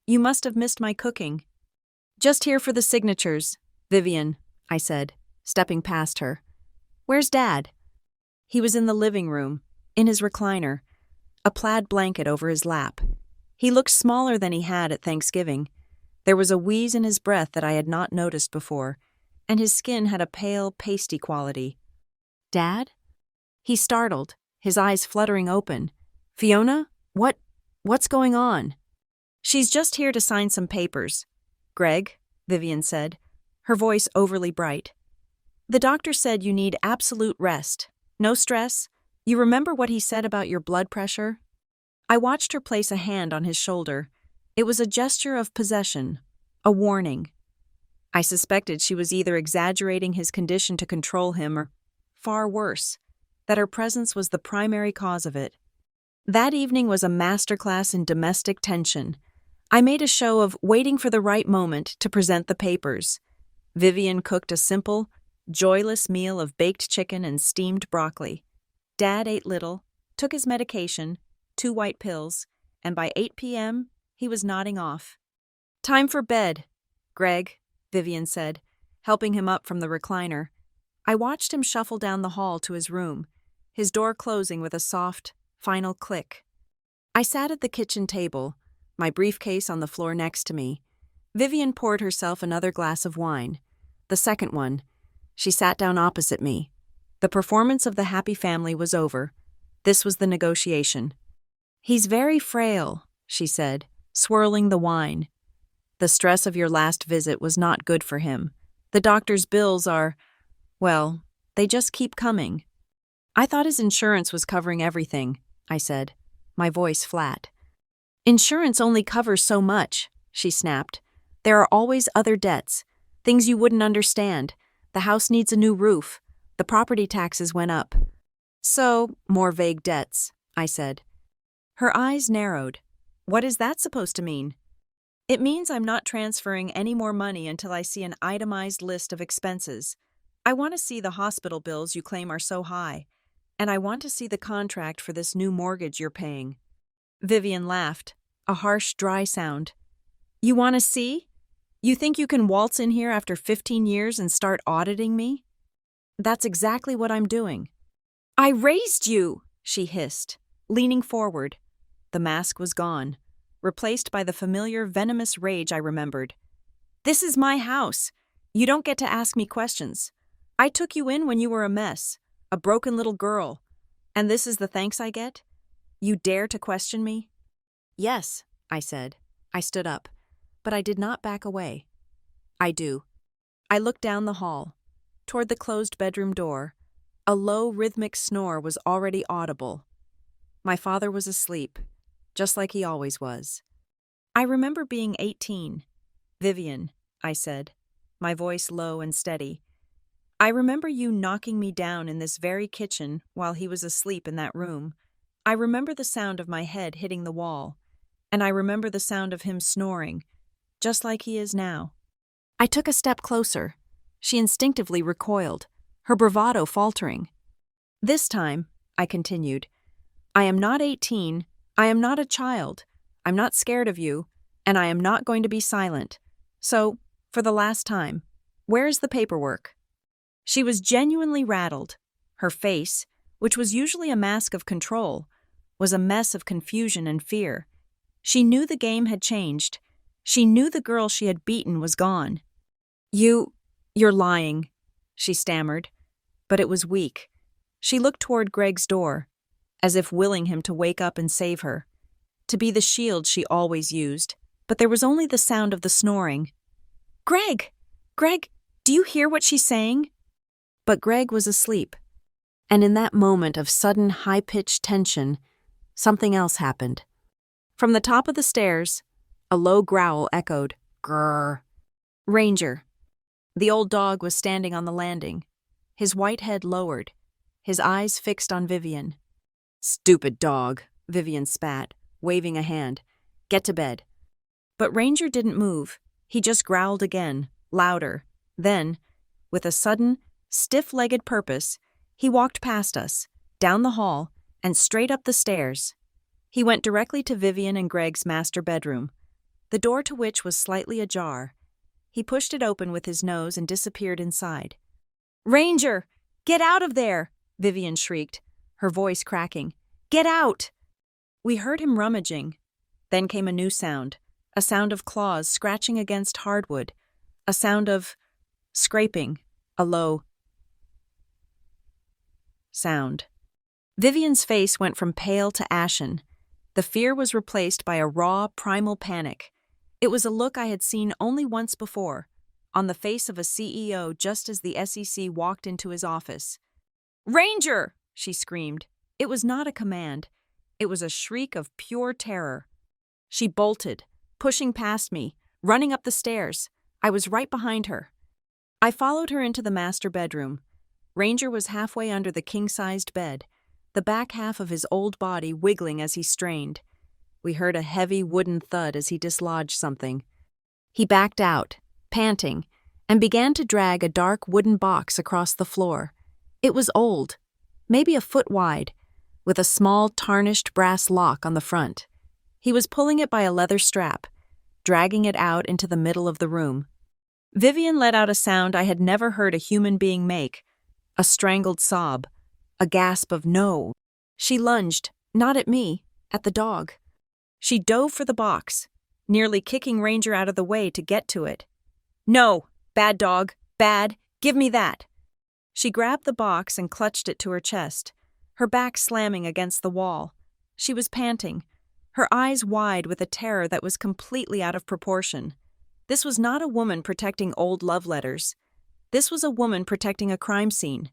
You must have missed my cooking." "Just here for the signatures, Vivian," I said, stepping past her. "Where's Dad?" He was in the living room, in his recliner, a plaid blanket over his lap. He looked smaller than he had at Thanksgiving. There was a wheeze in his breath that I had not noticed before, and his skin had a pale, pasty quality. "Dad?" He startled, his eyes fluttering open. "Fiona? What's going on?" "She's just here to sign some papers, Greg," Vivian said, her voice overly bright. "The doctor said you need absolute rest, no stress. You remember what he said about your blood pressure?" I watched her place a hand on his shoulder. It was a gesture of possession, a warning. I suspected she was either exaggerating his condition to control him or, far worse, that her presence was the primary cause of it. That evening was a masterclass in domestic tension. I made a show of waiting for the right moment to present the papers. Vivian cooked a simple, joyless meal of baked chicken and steamed broccoli. Dad ate little, took his medication, 2 white pills, and by 8 p.m., he was nodding off. "Time for bed, Greg," Vivian said, helping him up from the recliner. I watched him shuffle down the hall to his room, his door closing with a soft, final click. I sat at the kitchen table, my briefcase on the floor next to me. Vivian poured herself another glass of wine. The second one. She sat down opposite me. The performance of the happy family was over. This was the negotiation. "He's very frail," she said, swirling the wine. "The stress of your last visit was not good for him. The doctor's bills are, well, they just keep coming." "I thought his insurance was covering everything," I said, my voice flat. "Insurance only covers so much," she snapped. "There are always other debts, things you wouldn't understand. The house needs a new roof. The property taxes went up." "So, more vague debts," I said. Her eyes narrowed. "What is that supposed to mean?" "It means I'm not transferring any more money until I see an itemized list of expenses. I want to see the hospital bills you claim are so high, and I want to see the contract for this new mortgage you're paying." Vivian laughed, a harsh, dry sound. "You want to see? You think you can waltz in here after 15 years and start auditing me?" "That's exactly what I'm doing." "I raised you," she hissed, leaning forward. The mask was gone, replaced by the familiar venomous rage I remembered. "This is my house. You don't get to ask me questions. I took you in when you were a mess, a broken little girl. And this is the thanks I get? You dare to question me? Yes, I said. I stood up, but I did not back away. I do. I looked down the hall, toward the closed bedroom door. A low, rhythmic snore was already audible. My father was asleep, just like he always was. I remember being 18. Vivian, I said, my voice low and steady. I remember you knocking me down in this very kitchen while he was asleep in that room. I remember the sound of my head hitting the wall, and I remember the sound of him snoring, just like he is now. I took a step closer. She instinctively recoiled, her bravado faltering. This time, I continued, I am not 18, I am not a child, I'm not scared of you, and I am not going to be silent. So, for the last time, where's the paperwork? She was genuinely rattled. Her face, which was usually a mask of control, was a mess of confusion and fear. She knew the game had changed. She knew the girl she had beaten was gone. You're lying, she stammered, but it was weak. She looked toward Greg's door, as if willing him to wake up and save her, to be the shield she always used, but there was only the sound of the snoring. Greg, do you hear what she's saying? But Greg was asleep, and in that moment of sudden high-pitched tension, something else happened. From the top of the stairs, a low growl echoed, grrr. Ranger. The old dog was standing on the landing, his white head lowered, his eyes fixed on Vivian. Stupid dog, Vivian spat, waving a hand. Get to bed. But Ranger didn't move. He just growled again, louder. Then, with a sudden, stiff-legged purpose, he walked past us, down the hall, and straight up the stairs. He went directly to Vivian and Greg's master bedroom, the door to which was slightly ajar. He pushed it open with his nose and disappeared inside. Ranger! Get out of there! Vivian shrieked, her voice cracking. Get out! We heard him rummaging. Then came a new sound, a sound of claws scratching against hardwood, a sound of scraping, a low sound. Vivian's face went from pale to ashen. The fear was replaced by a raw, primal panic. It was a look I had seen only once before, on the face of a CEO just as the SEC walked into his office. Ranger! She screamed. It was not a command. It was a shriek of pure terror. She bolted, pushing past me, running up the stairs. I was right behind her. I followed her into the master bedroom. Ranger was halfway under the king-sized bed, the back half of his old body wiggling as he strained. We heard a heavy wooden thud as he dislodged something. He backed out, panting, and began to drag a dark wooden box across the floor. It was old, maybe a foot wide, with a small tarnished brass lock on the front. He was pulling it by a leather strap, dragging it out into the middle of the room. Vivian let out a sound I had never heard a human being make, a strangled sob, a gasp of no. She lunged, not at me, at the dog. She dove for the box, nearly kicking Ranger out of the way to get to it. No, bad dog, bad, give me that. She grabbed the box and clutched it to her chest, her back slamming against the wall. She was panting, her eyes wide with a terror that was completely out of proportion. This was not a woman protecting old love letters. This was a woman protecting a crime scene.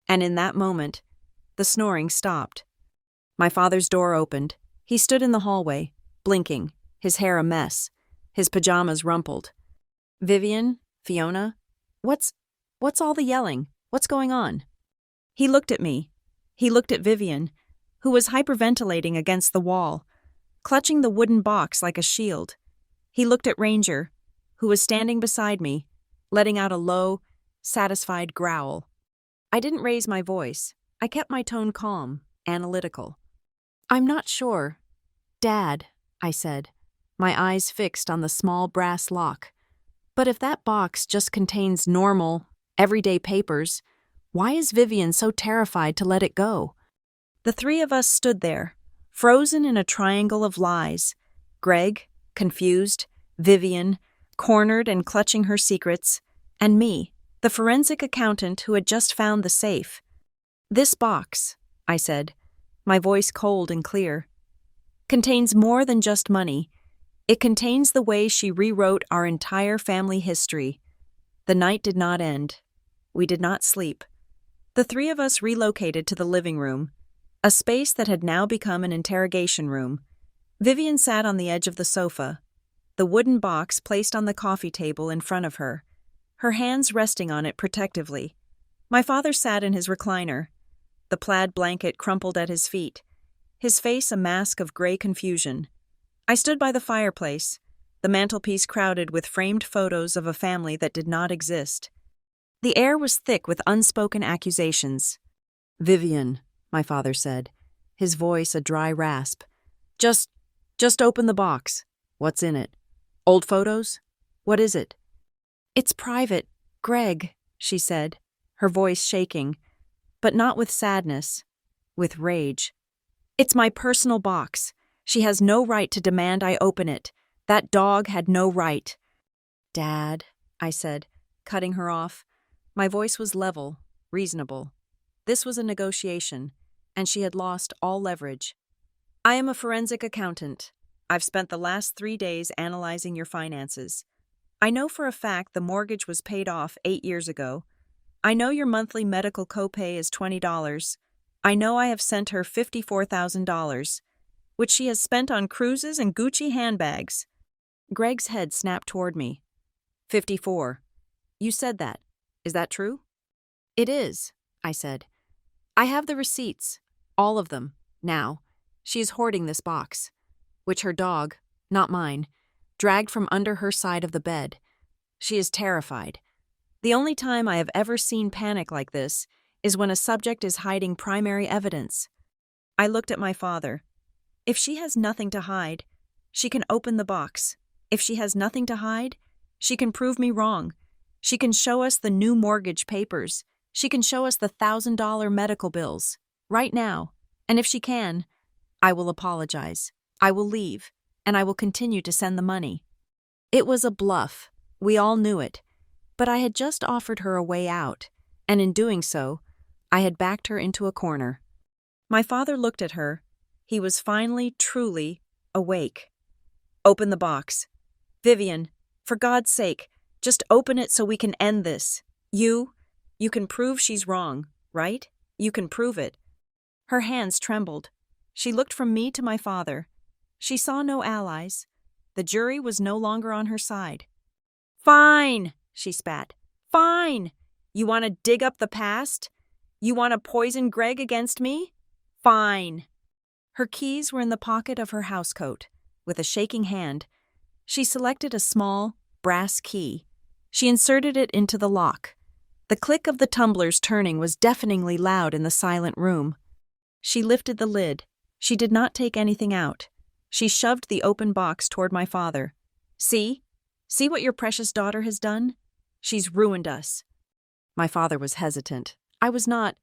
And in that moment, the snoring stopped. My father's door opened. He stood in the hallway, blinking, his hair a mess, his pajamas rumpled. Vivian, Fiona, what's all the yelling? What's going on? He looked at me. He looked at Vivian, who was hyperventilating against the wall, clutching the wooden box like a shield. He looked at Ranger, who was standing beside me, letting out a low, satisfied growl. I didn't raise my voice. I kept my tone calm, analytical. I'm not sure. Dad, I said, my eyes fixed on the small brass lock. But if that box just contains normal, everyday papers, why is Vivian so terrified to let it go? The three of us stood there, frozen in a triangle of lies. Greg, confused, Vivian, cornered and clutching her secrets, and me, the forensic accountant who had just found the safe. This box, I said, my voice cold and clear. Contains more than just money. It contains the way she rewrote our entire family history. The night did not end. We did not sleep. The three of us relocated to the living room, a space that had now become an interrogation room. Vivian sat on the edge of the sofa, the wooden box placed on the coffee table in front of her, her hands resting on it protectively. My father sat in his recliner, the plaid blanket crumpled at his feet, his face a mask of gray confusion. I stood by the fireplace, the mantelpiece crowded with framed photos of a family that did not exist. The air was thick with unspoken accusations. "Vivian," my father said, his voice a dry rasp. Just open the box. What's in it? Old photos? What is it?" "It's private, Greg," she said, her voice shaking, but not with sadness, with rage. "It's my personal box. She has no right to demand I open it. That dog had no right." "Dad," I said, cutting her off. My voice was level, reasonable. This was a negotiation, and she had lost all leverage. "I am a forensic accountant. I've spent the last 3 days analyzing your finances. I know for a fact the mortgage was paid off 8 years ago. I know your monthly medical copay is $20. I know I have sent her $54,000, which she has spent on cruises and Gucci handbags." Greg's head snapped toward me. 54. You said that. Is that true?" "It is," I said. "I have the receipts, all of them, now. She is hoarding this box, which her dog, not mine, dragged from under her side of the bed. She is terrified. The only time I have ever seen panic like this is when a subject is hiding primary evidence." I looked at my father. "If she has nothing to hide, she can open the box. If she has nothing to hide, she can prove me wrong. She can show us the new mortgage papers. She can show us the $1,000 medical bills. Right now. And if she can, I will apologize. I will leave, and I will continue to send the money." It was a bluff. We all knew it. But I had just offered her a way out, and in doing so, I had backed her into a corner. My father looked at her. He was finally, truly, awake. "Open the box. Vivian, for God's sake, just open it so we can end this. You can prove she's wrong, right? You can prove it." Her hands trembled. She looked from me to my father. She saw no allies. The jury was no longer on her side. "Fine," she spat. "Fine. You want to dig up the past? You want to poison Greg against me? Fine." Her keys were in the pocket of her housecoat. With a shaking hand, she selected a small, brass key. She inserted it into the lock. The click of the tumblers turning was deafeningly loud in the silent room. She lifted the lid. She did not take anything out. She shoved the open box toward my father. See what your precious daughter has done? She's ruined us." My father was hesitant. I was not.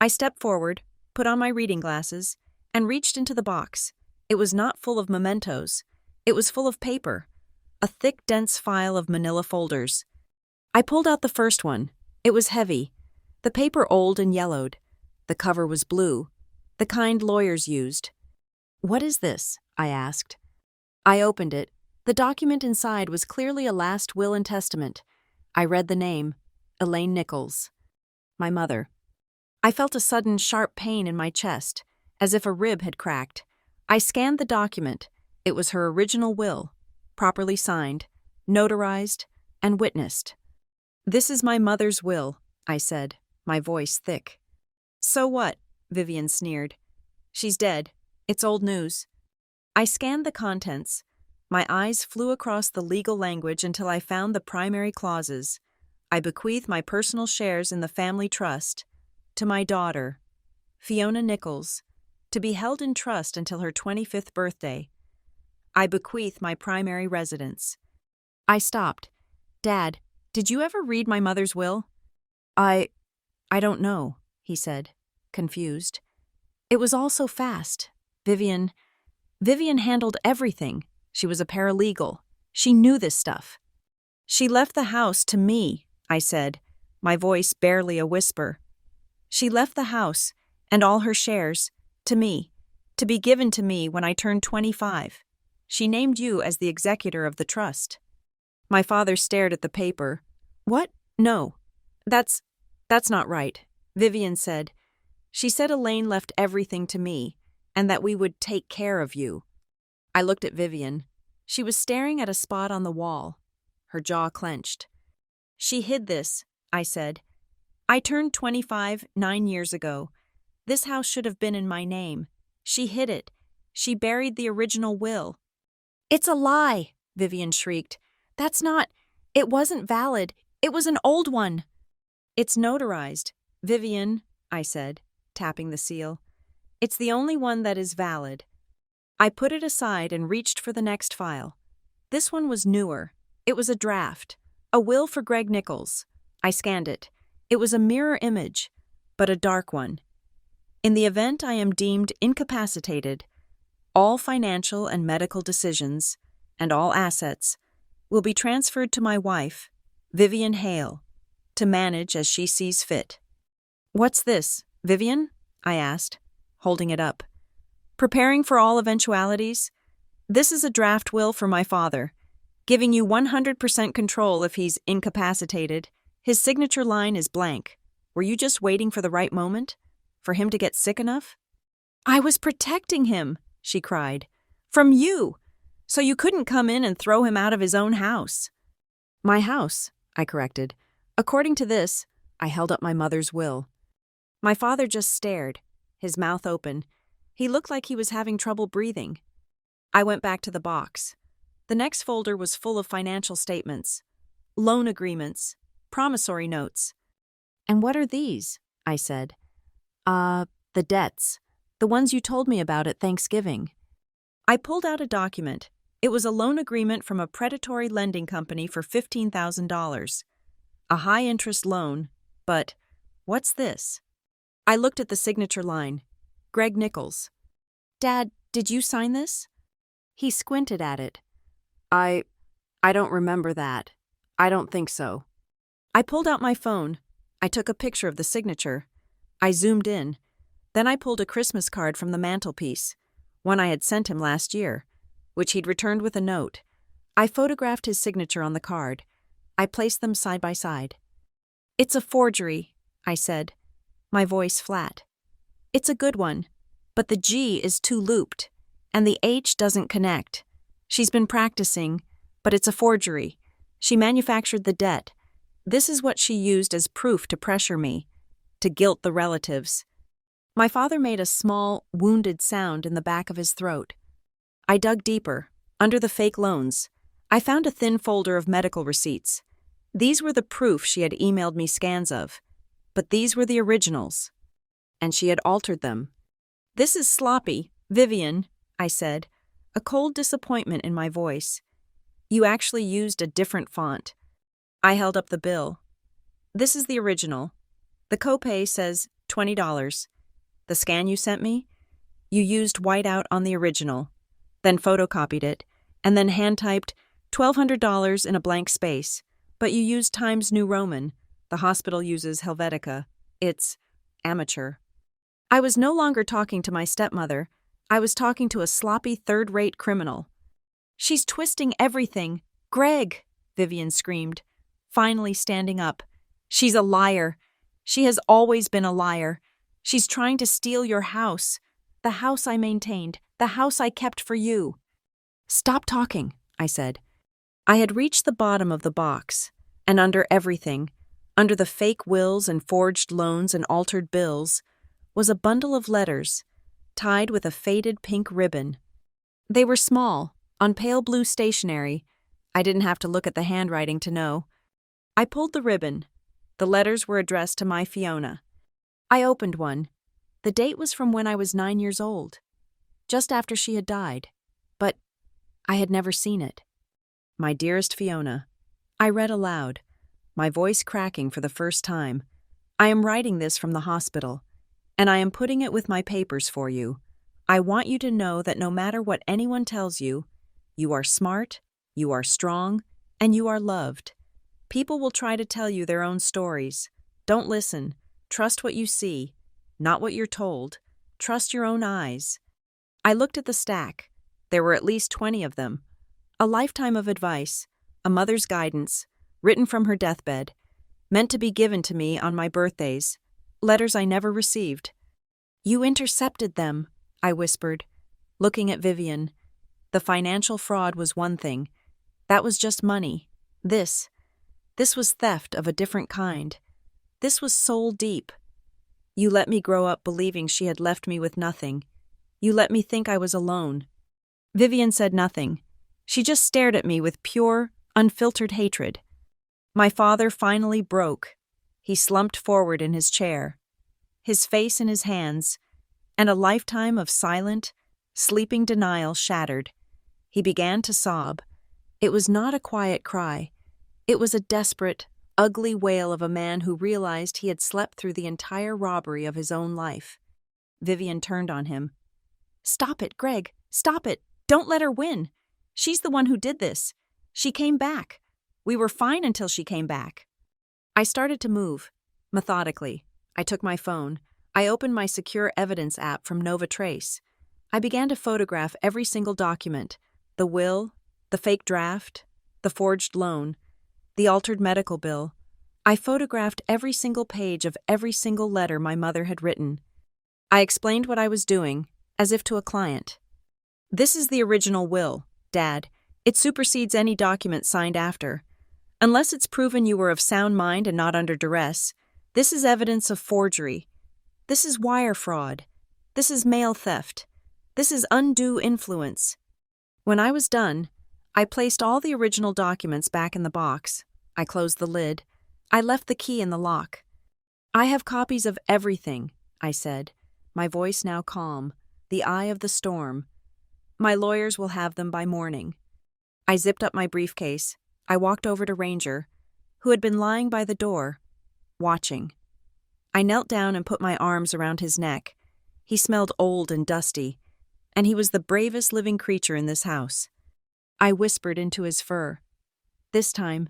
I stepped forward, put on my reading glasses, and reached into the box. It was not full of mementos. It was full of paper. A thick, dense file of manila folders. I pulled out the first one. It was heavy. The paper old and yellowed. The cover was blue, the kind lawyers used. "What is this?" I asked. I opened it. The document inside was clearly a last will and testament. I read the name, Elaine Nichols. My mother. I felt a sudden sharp pain in my chest, as if a rib had cracked. I scanned the document. It was her original will, properly signed, notarized, and witnessed. "This is my mother's will," I said, my voice thick. "So what?" Vivian sneered. "She's dead. It's old news." I scanned the contents. My eyes flew across the legal language until I found the primary clauses. I bequeath my personal shares in the family trust to my daughter, Fiona Nichols, to be held in trust until her 25th birthday. I bequeath my primary residence. I stopped. "Dad, did you ever read my mother's will?" I don't know," he said, confused. "It was all so fast. Vivian handled everything. She was a paralegal. She knew this stuff." "She left the house to me," I said, my voice barely a whisper. "She left the house, and all her shares, To me. To be given to me when I turned 25. She named you as the executor of the trust. My father stared at the paper. What? No. That's not right, Vivian said. She said Elaine left everything to me, and that we would take care of you. I looked at Vivian. She was staring at a spot on the wall. Her jaw clenched. She hid this, I said. I turned 25 9 years ago. This house should have been in my name. She hid it. She buried the original will. It's a lie, Vivian shrieked. It wasn't valid. It was an old one. It's notarized, Vivian, I said, tapping the seal. It's the only one that is valid. I put it aside and reached for the next file. This one was newer. It was a draft. A will for Greg Nichols. I scanned it. It was a mirror image, but a dark one. In the event I am deemed incapacitated, all financial and medical decisions, and all assets, will be transferred to my wife, Vivian Hale, to manage as she sees fit. What's this, Vivian? I asked, holding it up. Preparing for all eventualities? This is a draft will for my father, giving you 100% control if he's incapacitated. His signature line is blank. Were you just waiting for the right moment? For him to get sick enough? I was protecting him, she cried. From you. So you couldn't come in and throw him out of his own house. My house, I corrected. According to this, I held up my mother's will. My father just stared, his mouth open. He looked like he was having trouble breathing. I went back to the box. The next folder was full of financial statements, loan agreements, promissory notes. And what are these? I said. The debts. The ones you told me about at Thanksgiving. I pulled out a document. It was a loan agreement from a predatory lending company for $15,000. A high-interest loan, but what's this? I looked at the signature line. Greg Nichols. Dad, did you sign this? He squinted at it. I don't remember that. I don't think so. I pulled out my phone. I took a picture of the signature. I zoomed in. Then I pulled a Christmas card from the mantelpiece, one I had sent him last year, which he'd returned with a note. I photographed his signature on the card. I placed them side by side. It's a forgery, I said, my voice flat. It's a good one, but the G is too looped, and the H doesn't connect. She's been practicing, but it's a forgery. She manufactured the debt. This is what she used as proof to pressure me, to guilt the relatives. My father made a small, wounded sound in the back of his throat. I dug deeper, under the fake loans. I found a thin folder of medical receipts. These were the proof she had emailed me scans of, but these were the originals. And she had altered them. This is sloppy, Vivian, I said, a cold disappointment in my voice. You actually used a different font. I held up the bill. This is the original. The copay says $20. The scan you sent me? You used whiteout on the original, then photocopied it, and then hand-typed $1,200 in a blank space, but you used Times New Roman. The hospital uses Helvetica. It's amateur. I was no longer talking to my stepmother. I was talking to a sloppy third-rate criminal. She's twisting everything. Greg, Vivian screamed, finally standing up. She's a liar. She has always been a liar. She's trying to steal your house. The house I maintained. The house I kept for you. Stop talking, I said. I had reached the bottom of the box, and under everything, under the fake wills and forged loans and altered bills, was a bundle of letters, tied with a faded pink ribbon. They were small, on pale blue stationery. I didn't have to look at the handwriting to know. I pulled the ribbon. The letters were addressed to my Fiona. I opened one. The date was from when I was 9 years old, just after she had died, but I had never seen it. My dearest Fiona, I read aloud, my voice cracking for the first time. I am writing this from the hospital, and I am putting it with my papers for you. I want you to know that no matter what anyone tells you, you are smart, you are strong, and you are loved. People will try to tell you their own stories. Don't listen. Trust what you see, not what you're told. Trust your own eyes. I looked at the stack. There were at least 20 of them. A lifetime of advice, a mother's guidance, written from her deathbed, meant to be given to me on my birthdays, letters I never received. You intercepted them, I whispered, looking at Vivian. The financial fraud was one thing. That was just money. This was theft of a different kind. This was soul deep. You let me grow up believing she had left me with nothing. You let me think I was alone. Vivian said nothing. She just stared at me with pure, unfiltered hatred. My father finally broke. He slumped forward in his chair, his face in his hands, and a lifetime of silent, sleeping denial shattered. He began to sob. It was not a quiet cry. It was a desperate, ugly wail of a man who realized he had slept through the entire robbery of his own life. Vivian turned on him. "Stop it, Greg. Stop it. Don't let her win. She's the one who did this. She came back. We were fine until she came back." I started to move, methodically. I took my phone. I opened my secure evidence app from Nova Trace. I began to photograph every single document: the will, the fake draft, the forged loan, the altered medical bill. I photographed every single page of every single letter my mother had written. I explained what I was doing, as if to a client. "This is the original will, Dad. It supersedes any document signed after. Unless it's proven you were of sound mind and not under duress, this is evidence of forgery. This is wire fraud. This is mail theft. This is undue influence." When I was done, I placed all the original documents back in the box. I closed the lid. I left the key in the lock. "I have copies of everything," I said, my voice now calm, the eye of the storm. "My lawyers will have them by morning." I zipped up my briefcase. I walked over to Ranger, who had been lying by the door, watching. I knelt down and put my arms around his neck. He smelled old and dusty, and he was the bravest living creature in this house. I whispered into his fur. "This time,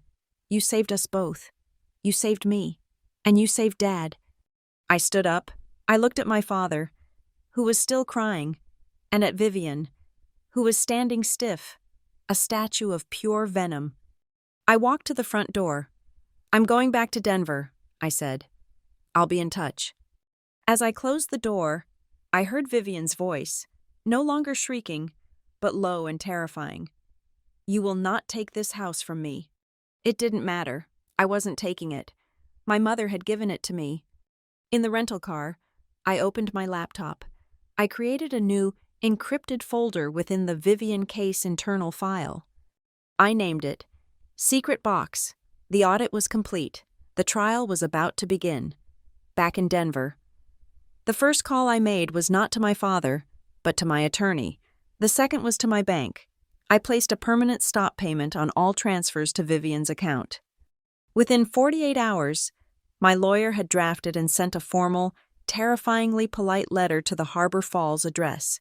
you saved us both. You saved me, and you saved Dad." I stood up. I looked at my father, who was still crying, and at Vivian, who was standing stiff, a statue of pure venom. I walked to the front door. "I'm going back to Denver," I said. "I'll be in touch." As I closed the door, I heard Vivian's voice, no longer shrieking, but low and terrifying. "You will not take this house from me." It didn't matter. I wasn't taking it. My mother had given it to me. In the rental car, I opened my laptop. I created a new, encrypted folder within the Vivian case internal file. I named it Secret Box. The audit was complete. The trial was about to begin. Back in Denver. The first call I made was not to my father, but to my attorney. The second was to my bank. I placed a permanent stop payment on all transfers to Vivian's account. Within 48 hours, my lawyer had drafted and sent a formal, terrifyingly polite letter to the Harbor Falls address.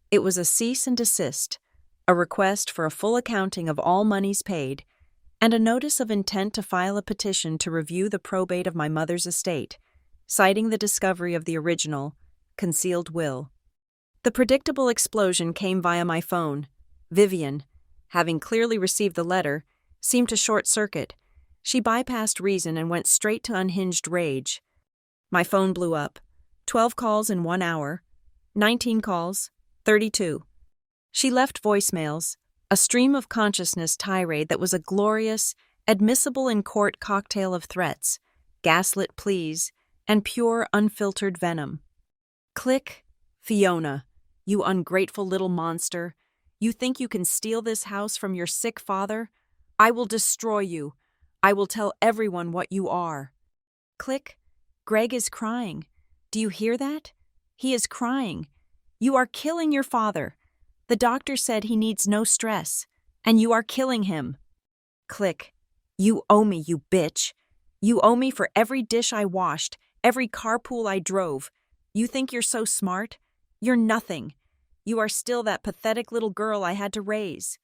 It was a cease and desist, a request for a full accounting of all monies paid, and a notice of intent to file a petition to review the probate of my mother's estate, citing the discovery of the original, concealed will. The predictable explosion came via my phone. Vivian, having clearly received the letter, seemed to short-circuit. She bypassed reason and went straight to unhinged rage. My phone blew up. 12 calls in 1 hour. 19 calls. 32. She left voicemails, a stream of consciousness tirade that was a glorious, admissible-in-court cocktail of threats, gaslit pleas, and pure, unfiltered venom. Click. "Fiona, you ungrateful little monster. You think you can steal this house from your sick father? I will destroy you. I will tell everyone what you are." Click. "Greg is crying. Do you hear that? He is crying. You are killing your father. The doctor said he needs no stress, and you are killing him." Click. "You owe me, you bitch. You owe me for every dish I washed, every carpool I drove. You think you're so smart? You're nothing. You are still that pathetic little girl I had to raise."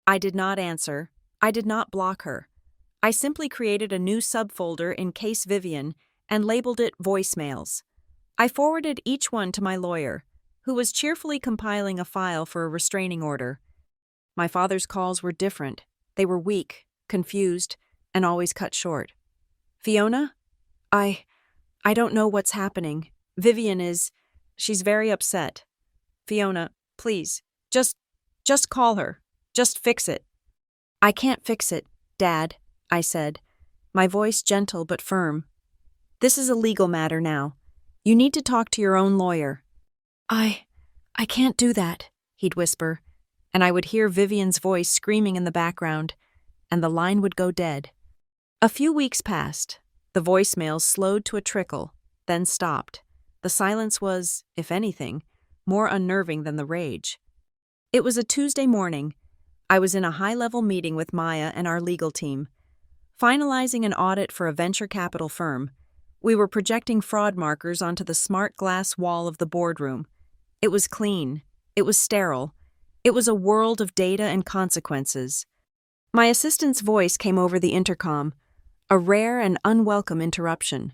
I did not answer. I did not block her. I simply created a new subfolder in Case Vivian and labeled it Voicemails. I forwarded each one to my lawyer, who was cheerfully compiling a file for a restraining order. My father's calls were different. They were weak, confused, and always cut short. Fiona? I don't know what's happening. She's very upset. Fiona, please, just call her. Just fix it. I can't fix it, Dad, I said, my voice gentle but firm. This is a legal matter now. You need to talk to your own lawyer. I can't do that, he'd whisper, and I would hear Vivian's voice screaming in the background, and the line would go dead. A few weeks passed. The voicemails slowed to a trickle, then stopped. The silence was, if anything, more unnerving than the rage. It was a Tuesday morning. I was in a high-level meeting with Maya and our legal team, finalizing an audit for a venture capital firm. We were projecting fraud markers onto the smart glass wall of the boardroom. It was clean. It was sterile. It was a world of data and consequences. My assistant's voice came over the intercom, a rare and unwelcome interruption.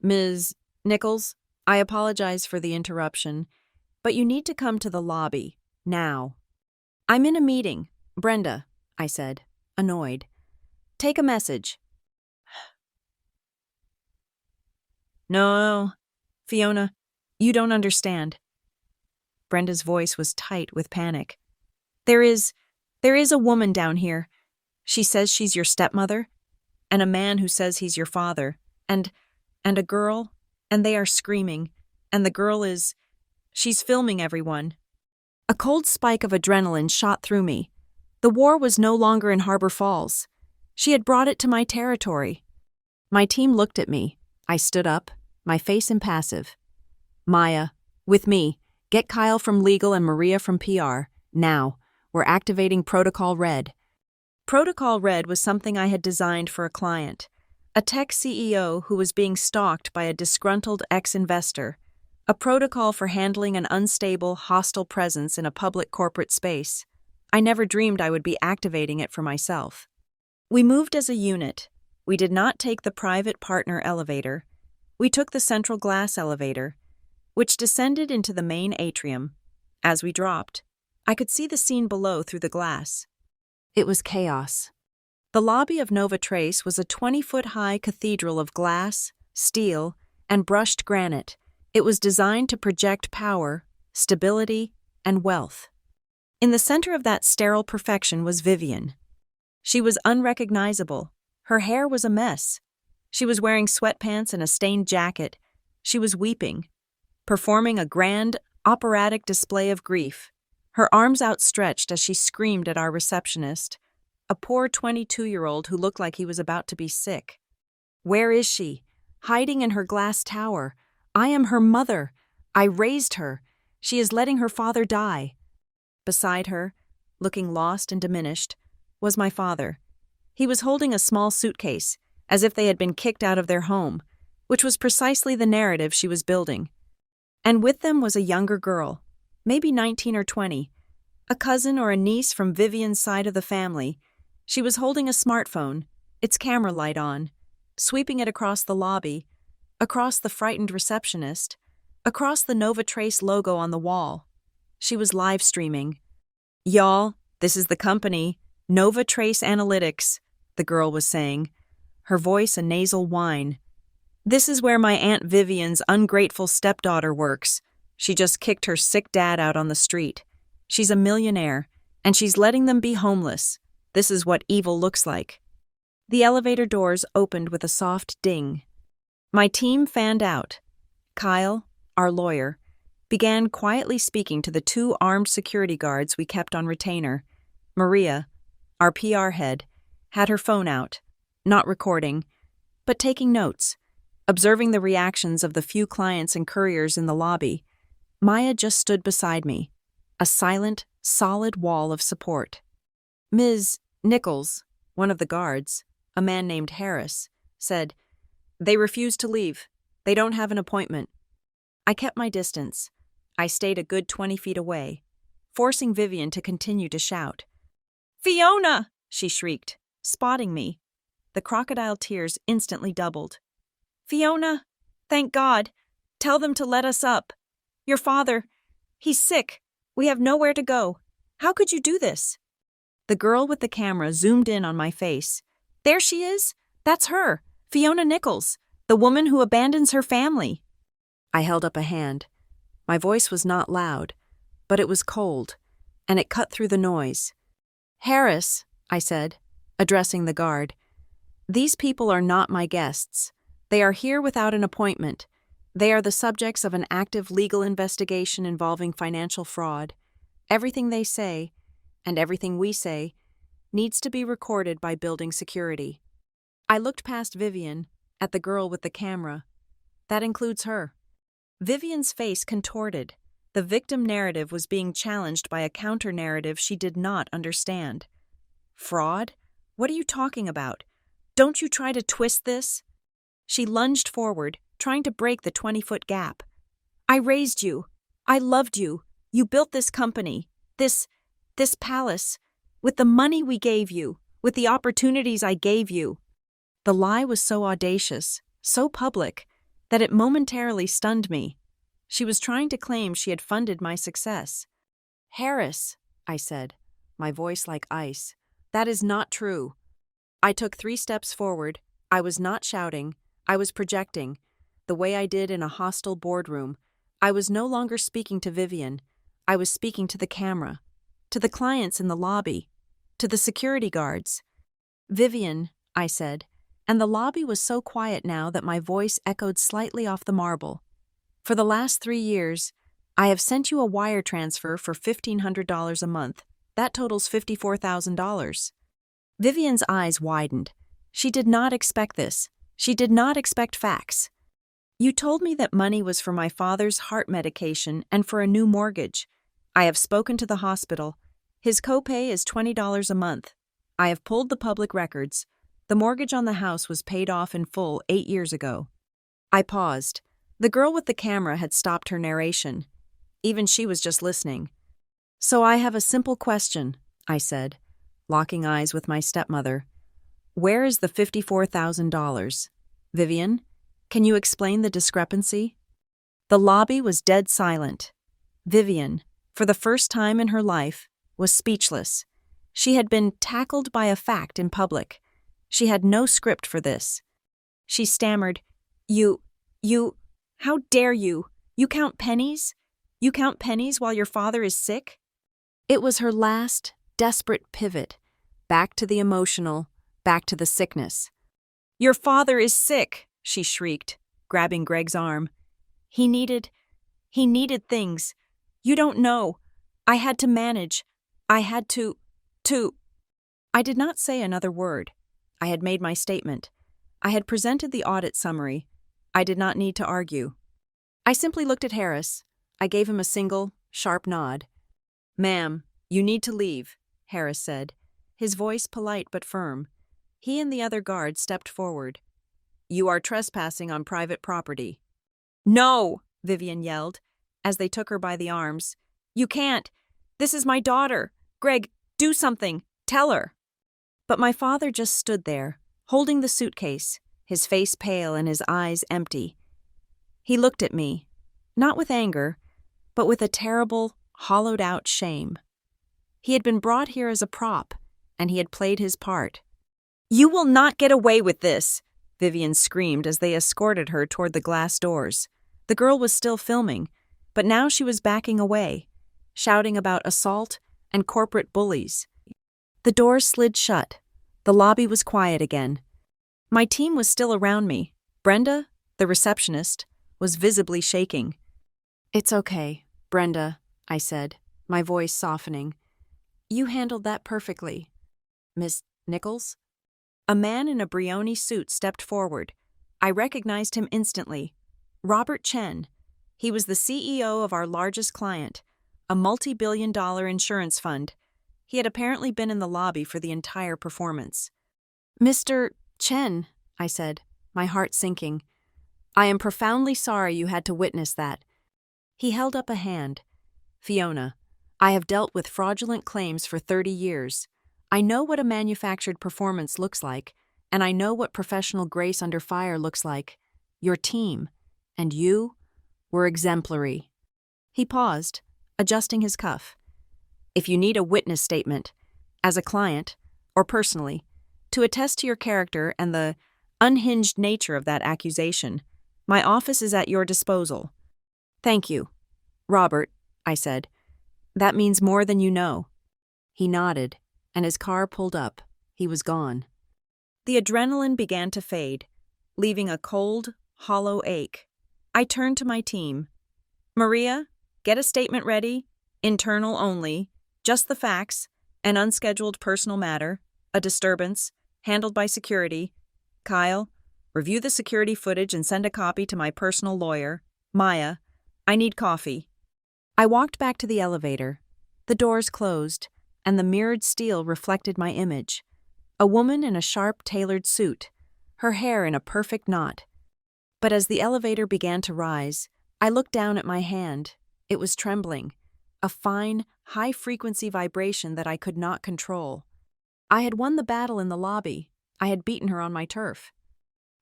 Ms. Nichols, I apologize for the interruption, but you need to come to the lobby, now. I'm in a meeting. Brenda, I said, annoyed. Take a message. No, Fiona, you don't understand. Brenda's voice was tight with panic. There is a woman down here. She says she's your stepmother, and a man who says he's your father, and a girl, and they are screaming, and the girl she's filming everyone. A cold spike of adrenaline shot through me. The war was no longer in Harbor Falls. She had brought it to my territory. My team looked at me. I stood up, my face impassive. Maya, with me, get Kyle from legal and Maria from PR, now. We're activating Protocol Red. Protocol Red was something I had designed for a client, a tech CEO who was being stalked by a disgruntled ex-investor, a protocol for handling an unstable, hostile presence in a public corporate space. I never dreamed I would be activating it for myself. We moved as a unit. We did not take the private partner elevator. We took the central glass elevator, which descended into the main atrium. As we dropped, I could see the scene below through the glass. It was chaos. The lobby of Nova Trace was a 20-foot-high cathedral of glass, steel, and brushed granite. It was designed to project power, stability, and wealth. In the center of that sterile perfection was Vivian. She was unrecognizable. Her hair was a mess. She was wearing sweatpants and a stained jacket. She was weeping, performing a grand, operatic display of grief, her arms outstretched as she screamed at our receptionist, a poor 22-year-old who looked like he was about to be sick. Where is she? Hiding in her glass tower. I am her mother. I raised her. She is letting her father die. Beside her, looking lost and diminished, was my father. He was holding a small suitcase, as if they had been kicked out of their home, which was precisely the narrative she was building. And with them was a younger girl, maybe 19 or 20, a cousin or a niece from Vivian's side of the family. She was holding a smartphone, its camera light on, sweeping it across the lobby, across the frightened receptionist, across the Nova Trace logo on the wall. She was live streaming. Y'all, this is the company, Nova Trace Analytics, the girl was saying, her voice a nasal whine. This is where my Aunt Vivian's ungrateful stepdaughter works. She just kicked her sick dad out on the street. She's a millionaire, and she's letting them be homeless. This is what evil looks like. The elevator doors opened with a soft ding. My team fanned out. Kyle, our lawyer, began quietly speaking to the 2 armed security guards we kept on retainer. Maria, our PR head, had her phone out, not recording, but taking notes, observing the reactions of the few clients and couriers in the lobby. Maya just stood beside me, a silent, solid wall of support. Ms. Nichols, one of the guards, a man named Harris, said, "They refuse to leave. They don't have an appointment." I kept my distance. I stayed a good 20 feet away, forcing Vivian to continue to shout. "Fiona!" she shrieked, spotting me. The crocodile tears instantly doubled. "Fiona, thank God. Tell them to let us up. Your father, he's sick. We have nowhere to go. How could you do this?" The girl with the camera zoomed in on my face. "There she is. That's her, Fiona Nichols, the woman who abandons her family." I held up a hand. My voice was not loud, but it was cold, and it cut through the noise. "Harris," I said, addressing the guard, "these people are not my guests. They are here without an appointment. They are the subjects of an active legal investigation involving financial fraud. Everything they say, and everything we say, needs to be recorded by building security." I looked past Vivian, at the girl with the camera. That includes her. Vivian's face contorted. The victim narrative was being challenged by a counter-narrative she did not understand. "Fraud? What are you talking about? Don't you try to twist this?" She lunged forward, trying to break the 20-foot gap. "I raised you. I loved you. You built this company, this palace, with the money we gave you, with the opportunities I gave you." The lie was so audacious, so public, that it momentarily stunned me. She was trying to claim she had funded my success. "Harris," I said, my voice like ice, "that is not true." I took 3 steps forward. I was not shouting. I was projecting, the way I did in a hostile boardroom. I was no longer speaking to Vivian. I was speaking to the camera, to the clients in the lobby, to the security guards. "Vivian," I said, and the lobby was so quiet now that my voice echoed slightly off the marble. "For the last 3 years, I have sent you a wire transfer for $1,500 a month. That totals $54,000. Vivian's eyes widened. She did not expect this. She did not expect facts. "You told me that money was for my father's heart medication and for a new mortgage. I have spoken to the hospital. His copay is $20 a month. I have pulled the public records. The mortgage on the house was paid off in full 8 years ago." I paused. The girl with the camera had stopped her narration. Even she was just listening. "So I have a simple question," I said, locking eyes with my stepmother. "Where is the $54,000? Vivian, can you explain the discrepancy?" The lobby was dead silent. Vivian, for the first time in her life, was speechless. She had been tackled by a fact in public. She had no script for this. She stammered, You, how dare you? You count pennies? You count pennies while your father is sick?" It was her last, desperate pivot, back to the emotional, back to the sickness. "Your father is sick," she shrieked, grabbing Greg's arm. He needed things. You don't know. I had to manage. I had to. I did not say another word. I had made my statement. I had presented the audit summary. I did not need to argue. I simply looked at Harris. I gave him a single, sharp nod. "Ma'am, you need to leave," Harris said, his voice polite but firm. He and the other guard stepped forward. "You are trespassing on private property." "No!" Vivian yelled, as they took her by the arms. "You can't! This is my daughter! Greg, do something! Tell her!" But my father just stood there, holding the suitcase, his face pale and his eyes empty. He looked at me, not with anger, but with a terrible, hollowed-out shame. He had been brought here as a prop, and he had played his part. "You will not get away with this!" Vivian screamed as they escorted her toward the glass doors. The girl was still filming, but now she was backing away, shouting about assault and corporate bullies. The doors slid shut. The lobby was quiet again. My team was still around me. Brenda, the receptionist, was visibly shaking. "It's okay, Brenda," I said, my voice softening. "You handled that perfectly. Miss Nichols?" A man in a Brioni suit stepped forward. I recognized him instantly. Robert Chen. He was the CEO of our largest client, a multi-billion-dollar insurance fund. He had apparently been in the lobby for the entire performance. "Mr. Chen," I said, my heart sinking, "I am profoundly sorry you had to witness that." He held up a hand. "Fiona, I have dealt with fraudulent claims for 30 years. I know what a manufactured performance looks like, and I know what professional grace under fire looks like. Your team, and you, were exemplary. He paused, adjusting his cuff. If you need a witness statement, as a client, or personally, to attest to your character and the unhinged nature of that accusation, my office is at your disposal. Thank you, Robert, I said. That means more than you know. He nodded, and his car pulled up. He was gone. The adrenaline began to fade, leaving a cold, hollow ache. I turned to my team. Maria, get a statement ready, internal only, just the facts, an unscheduled personal matter, a disturbance, handled by security. Kyle, review the security footage and send a copy to my personal lawyer. Maya, I need coffee. I walked back to the elevator. The doors closed, and the mirrored steel reflected my image. A woman in a sharp, tailored suit, her hair in a perfect knot. But as the elevator began to rise, I looked down at my hand. It was trembling, a fine, high-frequency vibration that I could not control. I had won the battle in the lobby. I had beaten her on my turf.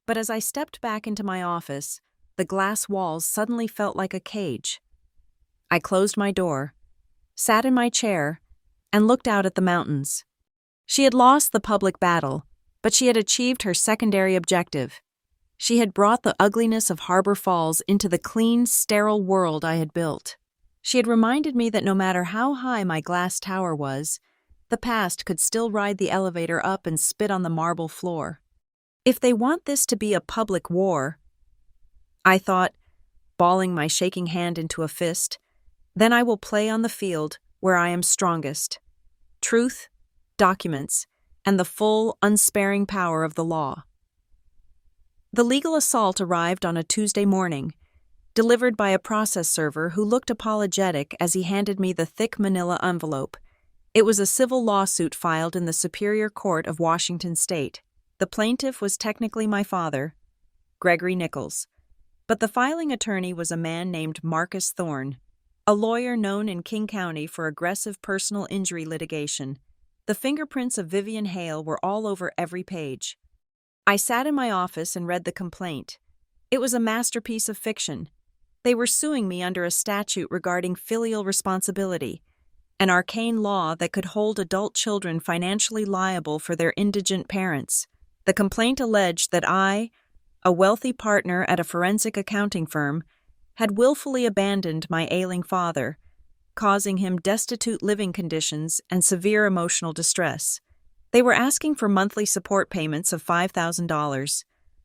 But as I stepped back into my office, the glass walls suddenly felt like a cage. I closed my door, sat in my chair, and looked out at the mountains. She had lost the public battle, but she had achieved her secondary objective. She had brought the ugliness of Harbor Falls into the clean, sterile world I had built. She had reminded me that no matter how high my glass tower was, the past could still ride the elevator up and spit on the marble floor. If they want this to be a public war, I thought, balling my shaking hand into a fist, then I will play on the field where I am strongest. Truth, documents, and the full, unsparing power of the law. The legal assault arrived on a Tuesday morning, delivered by a process server who looked apologetic as he handed me the thick manila envelope. It was a civil lawsuit filed in the Superior Court of Washington State. The plaintiff was technically my father, Gregory Nichols, but the filing attorney was a man named Marcus Thorne, a lawyer known in King County for aggressive personal injury litigation. The fingerprints of Vivian Hale were all over every page. I sat in my office and read the complaint. It was a masterpiece of fiction. They were suing me under a statute regarding filial responsibility, an arcane law that could hold adult children financially liable for their indigent parents. The complaint alleged that I, a wealthy partner at a forensic accounting firm, had willfully abandoned my ailing father, causing him destitute living conditions and severe emotional distress. They were asking for monthly support payments of $5,000,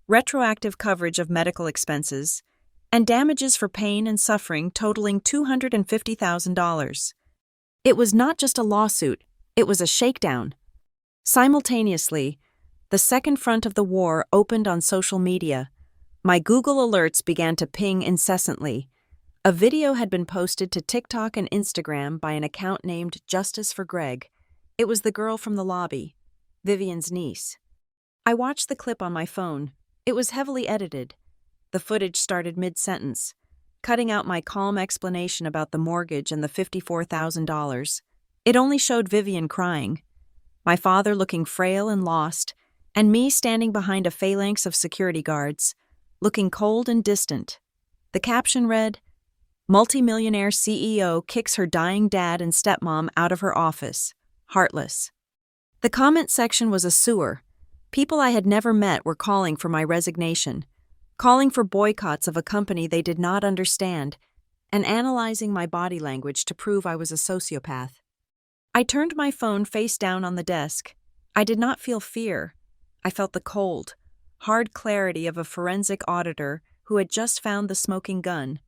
retroactive coverage of medical expenses, and damages for pain and suffering totaling $250,000. It was not just a lawsuit, it was a shakedown. Simultaneously, the second front of the war opened on social media. My Google alerts began to ping incessantly. A video had been posted to TikTok and Instagram by an account named Justice for Greg. It was the girl from the lobby, Vivian's niece. I watched the clip on my phone. It was heavily edited. The footage started mid-sentence, cutting out my calm explanation about the mortgage and the $54,000. It only showed Vivian crying, my father looking frail and lost, and me standing behind a phalanx of security guards, looking cold and distant. The caption read, "Multimillionaire CEO kicks her dying dad and stepmom out of her office. Heartless." The comment section was a sewer. People I had never met were calling for my resignation, calling for boycotts of a company they did not understand, and analyzing my body language to prove I was a sociopath. I turned my phone face down on the desk. I did not feel fear. I felt the cold, hard clarity of a forensic auditor who had just found the smoking gun.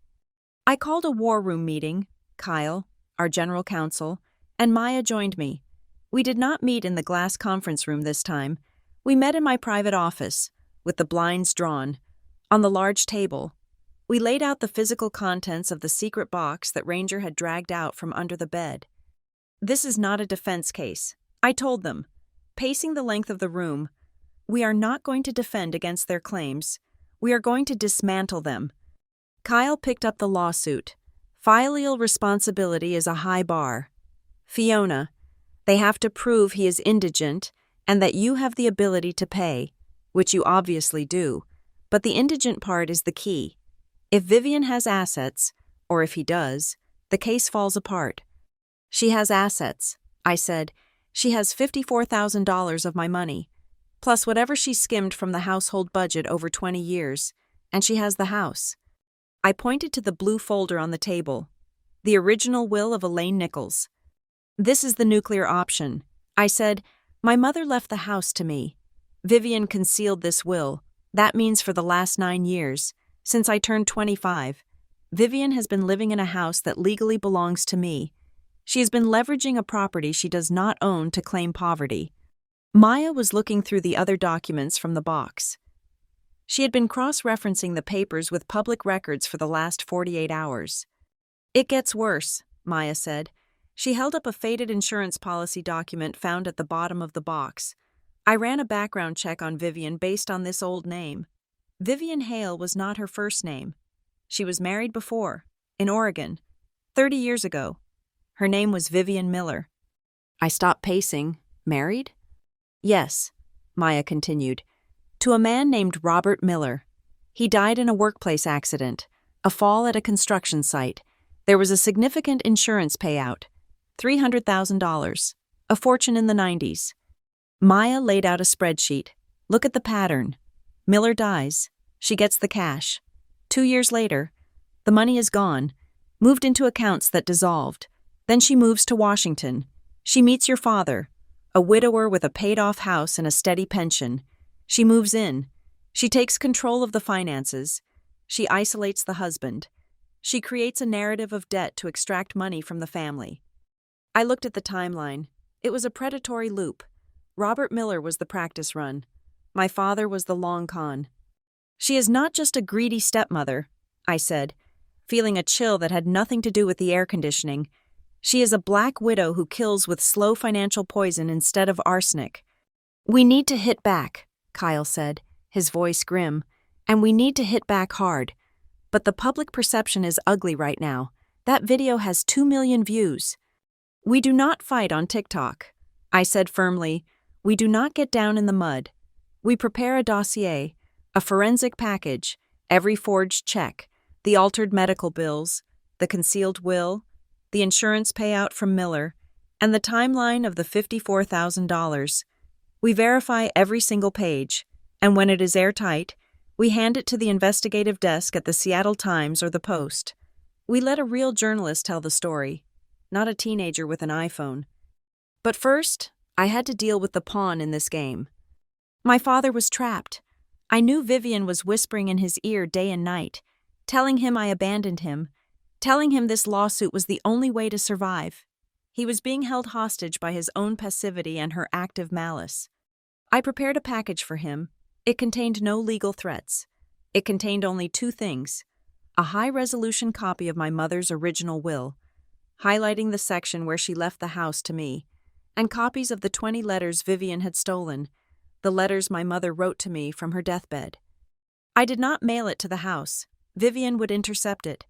I called a war room meeting. Kyle, our general counsel, and Maya joined me. We did not meet in the glass conference room this time. We met in my private office, with the blinds drawn. On the large table, we laid out the physical contents of the secret box that Ranger had dragged out from under the bed. This is not a defense case, I told them, pacing the length of the room. We are not going to defend against their claims. We are going to dismantle them. Kyle picked up the lawsuit. Filial responsibility is a high bar. Fiona, they have to prove he is indigent and that you have the ability to pay, which you obviously do, but the indigent part is the key. If Vivian has assets, or if he does, the case falls apart. She has assets, I said. She has $54,000 of my money, plus whatever she skimmed from the household budget over 20 years, and she has the house. I pointed to the blue folder on the table, the original will of Elaine Nichols. This is the nuclear option. I said, my mother left the house to me. Vivian concealed this will. That means for the last 9 years, since I turned 25, Vivian has been living in a house that legally belongs to me. She has been leveraging a property she does not own to claim poverty. Maya was looking through the other documents from the box. She had been cross-referencing the papers with public records for the last 48 hours. It gets worse, Maya said. She held up a faded insurance policy document found at the bottom of the box. I ran a background check on Vivian based on this old name. Vivian Hale was not her first name. She was married before, in Oregon, 30 years ago. Her name was Vivian Miller. I stopped pacing. Married? Yes, Maya continued, to a man named Robert Miller. He died in a workplace accident, a fall at a construction site. There was a significant insurance payout, $300,000, a fortune in the 90s. Maya laid out a spreadsheet. Look at the pattern. Miller dies. She gets the cash. 2 years later, the money is gone, moved into accounts that dissolved. Then she moves to Washington. She meets your father, a widower with a paid-off house and a steady pension. She moves in. She takes control of the finances. She isolates the husband. She creates a narrative of debt to extract money from the family. I looked at the timeline. It was a predatory loop. Robert Miller was the practice run. My father was the long con. She is not just a greedy stepmother, I said, feeling a chill that had nothing to do with the air conditioning. She is a black widow who kills with slow financial poison instead of arsenic. We need to hit back, Kyle said, his voice grim, and we need to hit back hard. But the public perception is ugly right now. That video has 2 million views. We do not fight on TikTok, I said firmly. We do not get down in the mud. We prepare a dossier, a forensic package, every forged check, the altered medical bills, the concealed will, the insurance payout from Miller, and the timeline of the $54,000. We verify every single page, and when it is airtight, we hand it to the investigative desk at the Seattle Times or the Post. We let a real journalist tell the story, not a teenager with an iPhone. But first, I had to deal with the pawn in this game. My father was trapped. I knew Vivian was whispering in his ear day and night, telling him I abandoned him, telling him this lawsuit was the only way to survive. He was being held hostage by his own passivity and her active malice. I prepared a package for him. It contained no legal threats. It contained only 2 things: a high-resolution copy of my mother's original will, highlighting the section where she left the house to me, and copies of the 20 letters Vivian had stolen, the letters my mother wrote to me from her deathbed. I did not mail it to the house. Vivian would intercept it.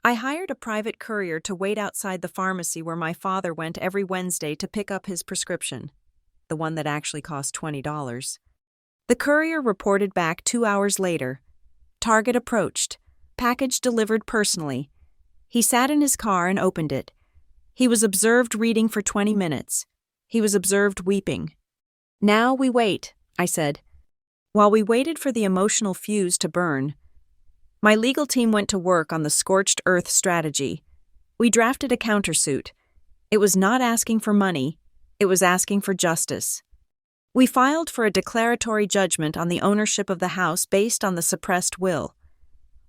I hired a private courier to wait outside the pharmacy where my father went every Wednesday to pick up his prescription, the one that actually cost $20. The courier reported back 2 hours later. Target approached. Package delivered personally. He sat in his car and opened it. He was observed reading for 20 minutes. He was observed weeping. Now we wait, I said. While we waited for the emotional fuse to burn, my legal team went to work on the scorched earth strategy. We drafted a countersuit. It was not asking for money. It was asking for justice. We filed for a declaratory judgment on the ownership of the house based on the suppressed will.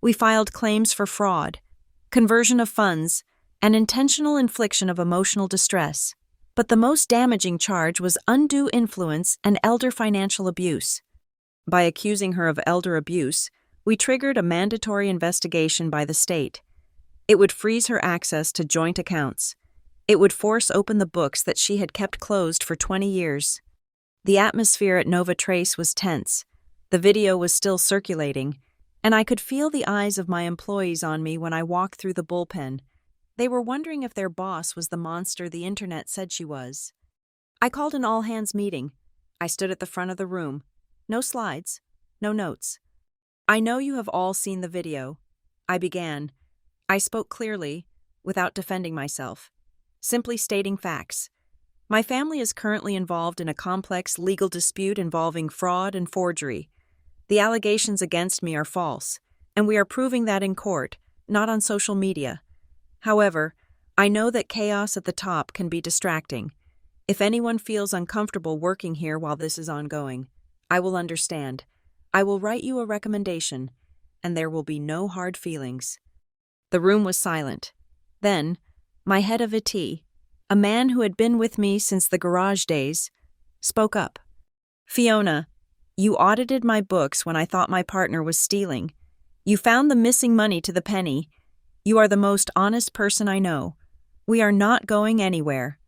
We filed claims for fraud, conversion of funds, and intentional infliction of emotional distress. But the most damaging charge was undue influence and elder financial abuse. By accusing her of elder abuse, we triggered a mandatory investigation by the state. It would freeze her access to joint accounts. It would force open the books that she had kept closed for 20 years. The atmosphere at Nova Trace was tense. The video was still circulating, and I could feel the eyes of my employees on me when I walked through the bullpen. They were wondering if their boss was the monster the internet said she was. I called an all-hands meeting. I stood at the front of the room. No slides, no notes. I know you have all seen the video. I began. I spoke clearly, without defending myself, simply stating facts. My family is currently involved in a complex legal dispute involving fraud and forgery. The allegations against me are false, and we are proving that in court, not on social media. However, I know that chaos at the top can be distracting. If anyone feels uncomfortable working here while this is ongoing, I will understand. I will write you a recommendation, and there will be no hard feelings. The room was silent. Then, my head of IT, a man who had been with me since the garage days, spoke up. Fiona, you audited my books when I thought my partner was stealing. You found the missing money to the penny. You are the most honest person I know. We are not going anywhere.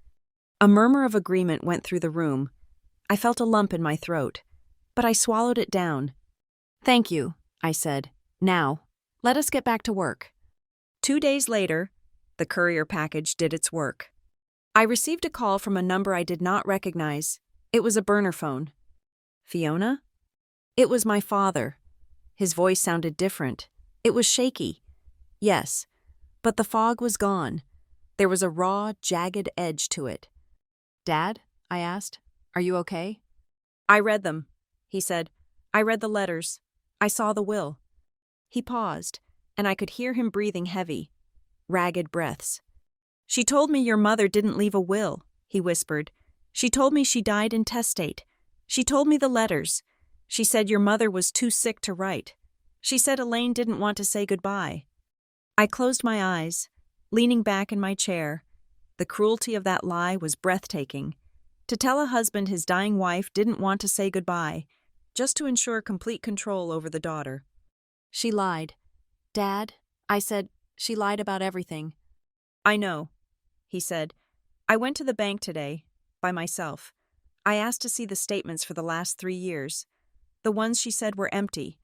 A murmur of agreement went through the room. I felt a lump in my throat, but I swallowed it down. Thank you, I said. Now, let us get back to work. 2 days later, the courier package did its work. I received a call from a number I did not recognize. It was a burner phone. Fiona? It was my father. His voice sounded different. It was shaky. Yes, but the fog was gone. There was a raw, jagged edge to it. Dad? I asked. Are you okay? I read them, he said. I read the letters. I saw the will. He paused, and I could hear him breathing heavy, ragged breaths. She told me your mother didn't leave a will, he whispered. She told me she died intestate. She told me the letters. She said your mother was too sick to write. She said Elaine didn't want to say goodbye. I closed my eyes, leaning back in my chair. The cruelty of that lie was breathtaking. To tell a husband his dying wife didn't want to say goodbye, just to ensure complete control over the daughter. She lied. Dad, I said, she lied about everything. I know, he said. I went to the bank today, by myself. I asked to see the statements for the last 3 years. The ones she said were empty.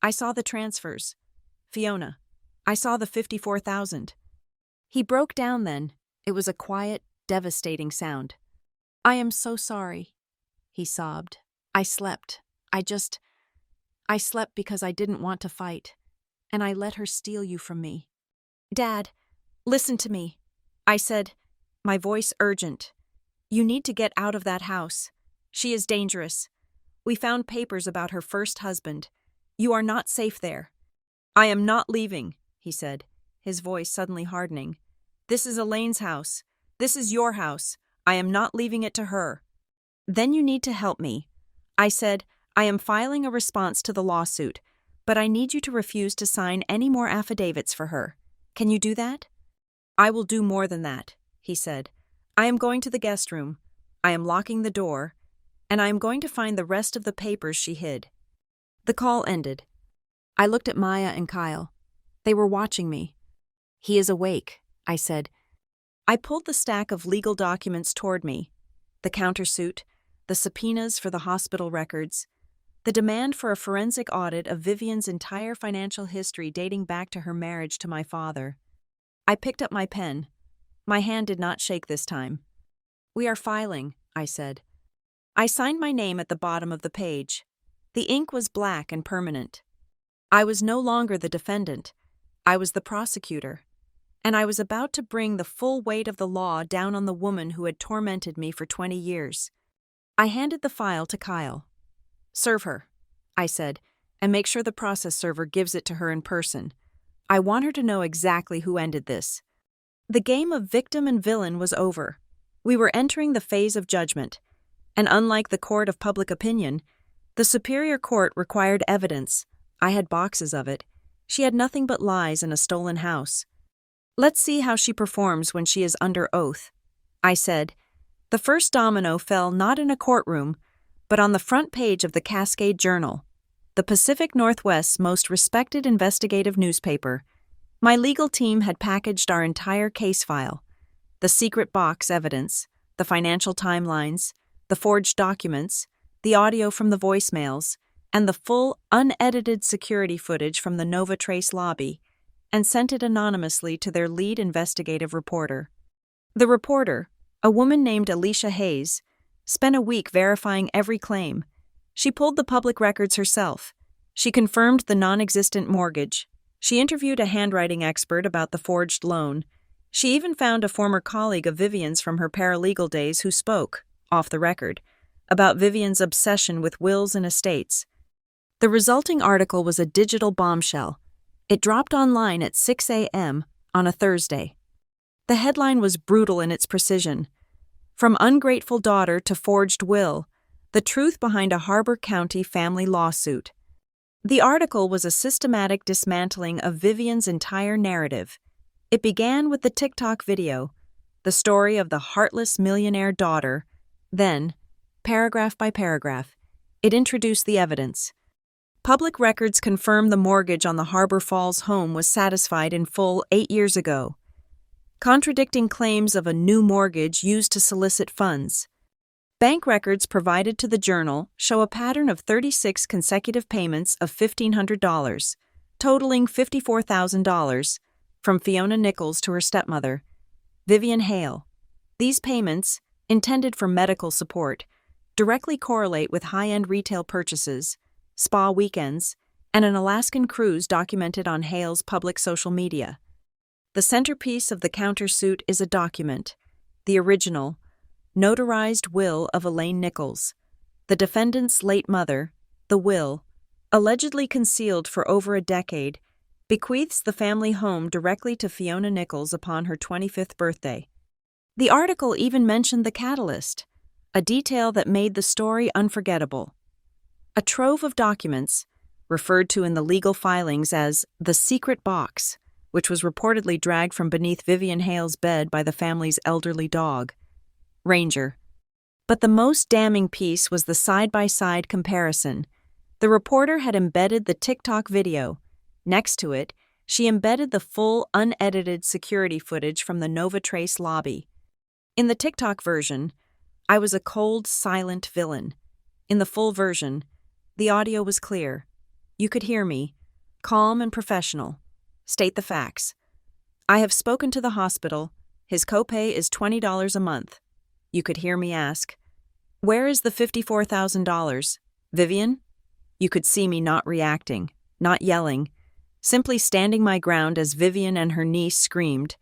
I saw the transfers. Fiona, I saw the $54,000. He broke down then. It was a quiet, devastating sound. I am so sorry, he sobbed. I slept. I slept because I didn't want to fight, and I let her steal you from me. Dad, listen to me, I said, my voice urgent. You need to get out of that house. She is dangerous. We found papers about her first husband. You are not safe there. I am not leaving, he said, his voice suddenly hardening. This is Elaine's house. This is your house. I am not leaving it to her. Then you need to help me. I said, I am filing a response to the lawsuit, but I need you to refuse to sign any more affidavits for her. Can you do that? I will do more than that, he said. I am going to the guest room. I am locking the door, and I am going to find the rest of the papers she hid. The call ended. I looked at Maya and Kyle. They were watching me. He is awake, I said. I pulled the stack of legal documents toward me. The countersuit, the subpoenas for the hospital records, the demand for a forensic audit of Vivian's entire financial history dating back to her marriage to my father. I picked up my pen. My hand did not shake this time. We are filing, I said. I signed my name at the bottom of the page. The ink was black and permanent. I was no longer the defendant. I was the prosecutor. And I was about to bring the full weight of the law down on the woman who had tormented me for 20 years. I handed the file to Kyle. Serve her, I said, and make sure the process server gives it to her in person. I want her to know exactly who ended this. The game of victim and villain was over. We were entering the phase of judgment, and unlike the court of public opinion, the superior court required evidence. I had boxes of it. She had nothing but lies in a stolen house. Let's see how she performs when she is under oath, I said. The first domino fell not in a courtroom, but on the front page of the Cascade Journal, the Pacific Northwest's most respected investigative newspaper. My legal team had packaged our entire case file, the secret box evidence, the financial timelines, the forged documents, the audio from the voicemails, and the full, unedited security footage from the Nova Trace lobby, and sent it anonymously to their lead investigative reporter. The reporter, a woman named Alicia Hayes, spent a week verifying every claim. She pulled the public records herself. She confirmed the non-existent mortgage. She interviewed a handwriting expert about the forged loan. She even found a former colleague of Vivian's from her paralegal days who spoke, off the record, about Vivian's obsession with wills and estates. The resulting article was a digital bombshell. It dropped online at 6 a.m. on a Thursday. The headline was brutal in its precision. From ungrateful daughter to forged will, the truth behind a Harbor County family lawsuit. The article was a systematic dismantling of Vivian's entire narrative. It began with the TikTok video, the story of the heartless millionaire daughter. Then, paragraph by paragraph, it introduced the evidence. Public records confirm the mortgage on the Harbor Falls home was satisfied in full 8 years ago, contradicting claims of a new mortgage used to solicit funds. Bank records provided to the Journal show a pattern of 36 consecutive payments of $1,500, totaling $54,000, from Fiona Nichols to her stepmother, Vivian Hale. These payments, intended for medical support, directly correlate with high-end retail purchases, spa weekends, and an Alaskan cruise documented on Hale's public social media. The centerpiece of the countersuit is a document, the original, notarized will of Elaine Nichols, the defendant's late mother. The will, allegedly concealed for over a decade, bequeaths the family home directly to Fiona Nichols upon her 25th birthday. The article even mentioned the catalyst, a detail that made the story unforgettable. A trove of documents, referred to in the legal filings as the secret box, which was reportedly dragged from beneath Vivian Hale's bed by the family's elderly dog, Ranger. But the most damning piece was the side-by-side comparison. The reporter had embedded the TikTok video. Next to it, she embedded the full, unedited security footage from the Nova Trace lobby. In the TikTok version, I was a cold, silent villain. In the full version, the audio was clear. You could hear me, calm and professional. State the facts. I have spoken to the hospital. His copay is $20 a month. You could hear me ask, "Where is the $54,000? Vivian?" You could see me not reacting, not yelling, simply standing my ground as Vivian and her niece screamed.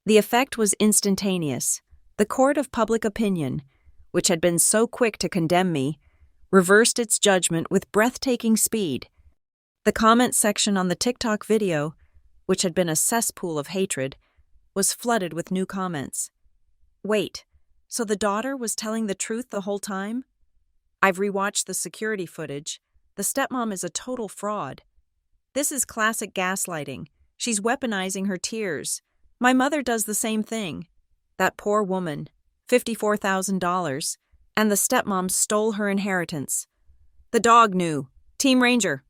The effect was instantaneous. The court of public opinion, which had been so quick to condemn me, reversed its judgment with breathtaking speed. The comment section on the TikTok video, which had been a cesspool of hatred, was flooded with new comments. Wait, so the daughter was telling the truth the whole time? I've rewatched the security footage. The stepmom is a total fraud. This is classic gaslighting. She's weaponizing her tears. My mother does the same thing. That poor woman, $54,000, and the stepmom stole her inheritance. The dog knew. Team Ranger.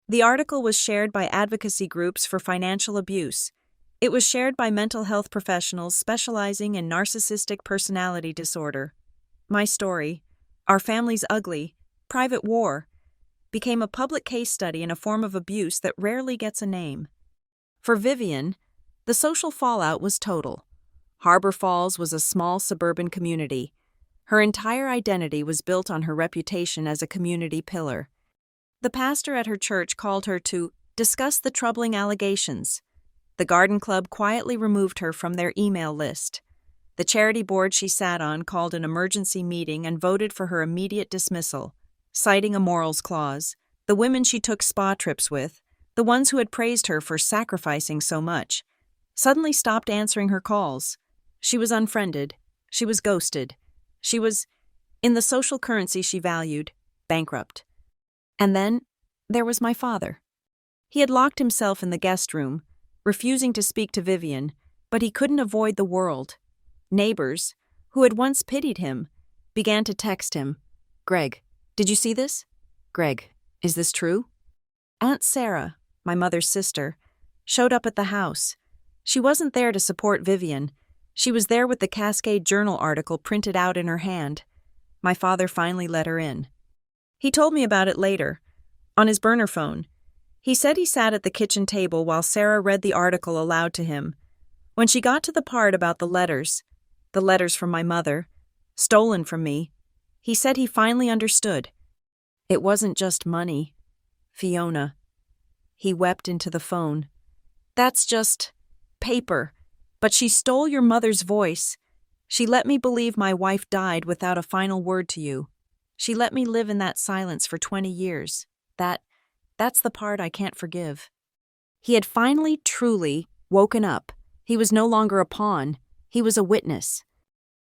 The article was shared by advocacy groups for financial abuse. It was shared by mental health professionals specializing in narcissistic personality disorder. My story, Our Family's Ugly, Private War, became a public case study in a form of abuse that rarely gets a name. For Vivian, the social fallout was total. Harbor Falls was a small suburban community. Her entire identity was built on her reputation as a community pillar. The pastor at her church called her to discuss the troubling allegations. The garden club quietly removed her from their email list. The charity board she sat on called an emergency meeting and voted for her immediate dismissal, citing a morals clause. The women she took spa trips with, the ones who had praised her for sacrificing so much, suddenly stopped answering her calls. She was unfriended. She was ghosted. She was, in the social currency she valued, bankrupt. And then there was my father. He had locked himself in the guest room, refusing to speak to Vivian, but he couldn't avoid the world. Neighbors, who had once pitied him, began to text him. "Greg, did you see this? Greg, is this true?" Aunt Sarah, my mother's sister, showed up at the house. She wasn't there to support Vivian. She was there with the Cascade Journal article printed out in her hand. My father finally let her in. He told me about it later, on his burner phone. He said he sat at the kitchen table while Sarah read the article aloud to him. When she got to the part about the letters from my mother, stolen from me, he said he finally understood. It wasn't just money. Fiona. He wept into the phone. That's just paper. But she stole your mother's voice. She let me believe my wife died without a final word to you. She let me live in that silence for 20 years. That's the part I can't forgive. He had finally, truly woken up. He was no longer a pawn. He was a witness.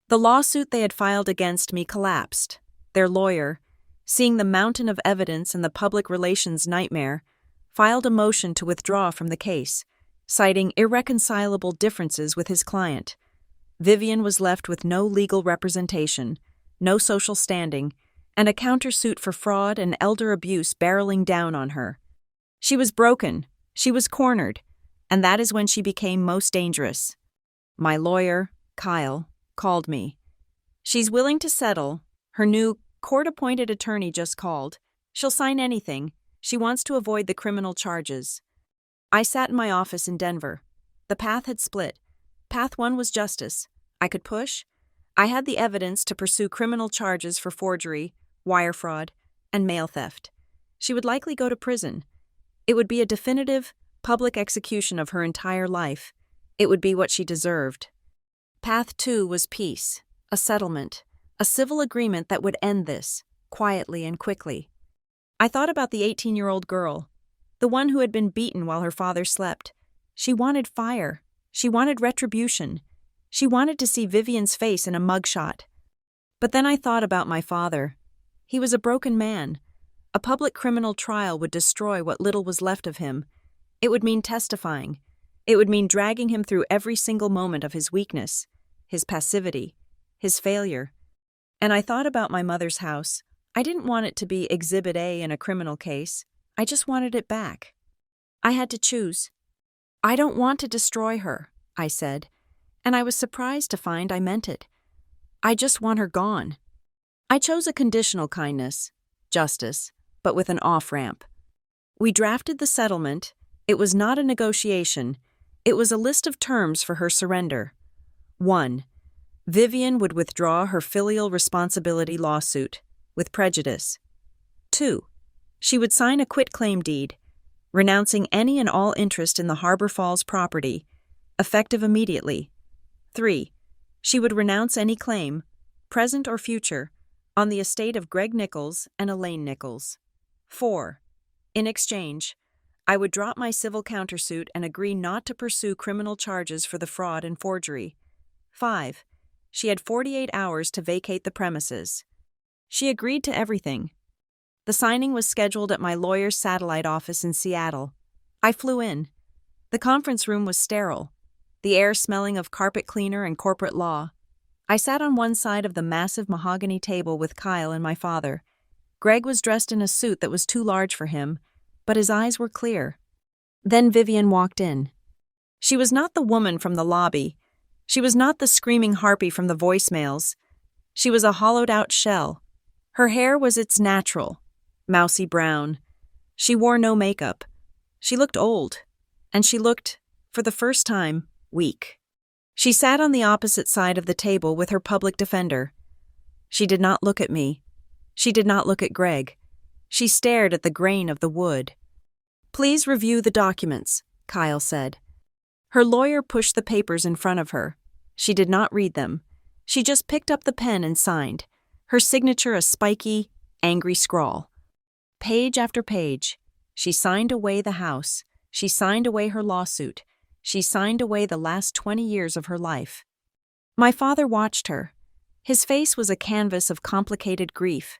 The lawsuit they had filed against me collapsed. Their lawyer, seeing the mountain of evidence and the public relations nightmare, filed a motion to withdraw from the case, citing irreconcilable differences with his client. Vivian was left with no legal representation, no social standing, and a countersuit for fraud and elder abuse barreling down on her. She was broken, she was cornered, and that is when she became most dangerous. My lawyer, Kyle, called me. She's willing to settle. Her new court-appointed attorney just called. She'll sign anything. She wants to avoid the criminal charges. I sat in my office in Denver. The path had split. Path 1 was justice. I could push. I had the evidence to pursue criminal charges for forgery, wire fraud, and mail theft. She would likely go to prison. It would be a definitive, public execution of her entire life. It would be what she deserved. Path 2 was peace, a settlement, a civil agreement that would end this, quietly and quickly. I thought about the 18-year-old girl, the one who had been beaten while her father slept. She wanted fire. She wanted retribution. She wanted to see Vivian's face in a mugshot. But then I thought about my father. He was a broken man. A public criminal trial would destroy what little was left of him. It would mean testifying. It would mean dragging him through every single moment of his weakness, his passivity, his failure. And I thought about my mother's house. I didn't want it to be Exhibit A in a criminal case. I just wanted it back. I had to choose. I don't want to destroy her, I said, and I was surprised to find I meant it. I just want her gone. I chose a conditional kindness, justice, but with an off-ramp. We drafted the settlement. It was not a negotiation. It was a list of terms for her surrender. 1. Vivian would withdraw her filial responsibility lawsuit, with prejudice. 2. She would sign a quitclaim deed, renouncing any and all interest in the Harbor Falls property, effective immediately. 3. She would renounce any claim, present or future, on the estate of Greg Nichols and Elaine Nichols. 4. In exchange, I would drop my civil countersuit and agree not to pursue criminal charges for the fraud and forgery. 5. She had 48 hours to vacate the premises. She agreed to everything. The signing was scheduled at my lawyer's satellite office in Seattle. I flew in. The conference room was sterile, the air smelling of carpet cleaner and corporate law. I sat on one side of the massive mahogany table with Kyle and my father. Greg was dressed in a suit that was too large for him, but his eyes were clear. Then Vivian walked in. She was not the woman from the lobby. She was not the screaming harpy from the voicemails. She was a hollowed-out shell. Her hair was its natural, mousy brown. She wore no makeup. She looked old, and she looked, for the first time, weak. She sat on the opposite side of the table with her public defender. She did not look at me. She did not look at Greg. She stared at the grain of the wood. "Please review the documents," Kyle said. Her lawyer pushed the papers in front of her. She did not read them. She just picked up the pen and signed, her signature a spiky, angry scrawl. Page after page, she signed away the house. She signed away her lawsuit. She signed away the last 20 years of her life. My father watched her. His face was a canvas of complicated grief.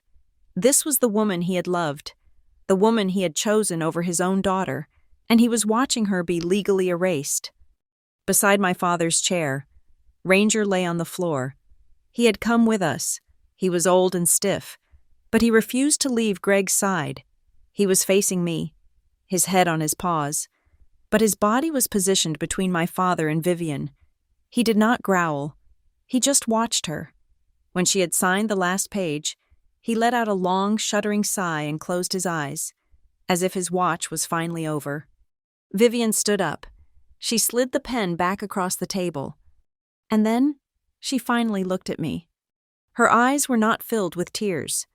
This was the woman he had loved, the woman he had chosen over his own daughter, and he was watching her be legally erased. Beside my father's chair, Ranger lay on the floor. He had come with us. He was old and stiff, but he refused to leave Greg's side. He was facing me, his head on his paws, but his body was positioned between my father and Vivian. He did not growl. He just watched her. When she had signed the last page, he let out a long, shuddering sigh and closed his eyes, as if his watch was finally over. Vivian stood up. She slid the pen back across the table. And then she finally looked at me. Her eyes were not filled with tears.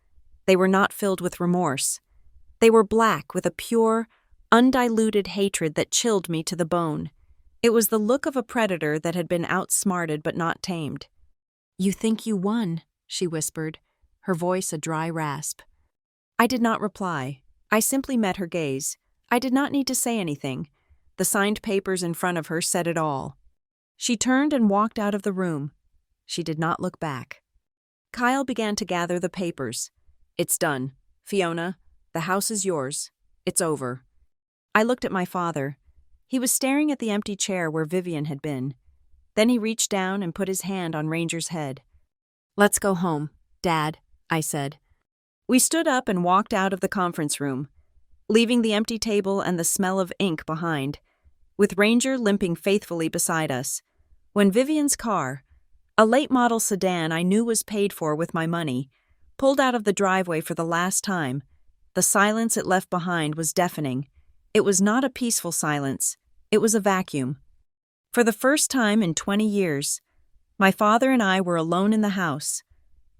They were not filled with remorse. They were black with a pure, undiluted hatred that chilled me to the bone. It was the look of a predator that had been outsmarted but not tamed. "You think you won," she whispered, her voice a dry rasp. I did not reply. I simply met her gaze. I did not need to say anything. The signed papers in front of her said it all. She turned and walked out of the room. She did not look back. Kyle began to gather the papers. "It's done. Fiona, the house is yours. It's over." I looked at my father. He was staring at the empty chair where Vivian had been. Then he reached down and put his hand on Ranger's head. "Let's go home, Dad," I said. We stood up and walked out of the conference room, leaving the empty table and the smell of ink behind, with Ranger limping faithfully beside us. When Vivian's car, a late-model sedan I knew was paid for with my money, pulled out of the driveway for the last time, the silence it left behind was deafening. It was not a peaceful silence. It was a vacuum. For the first time in 20 years, my father and I were alone in the house.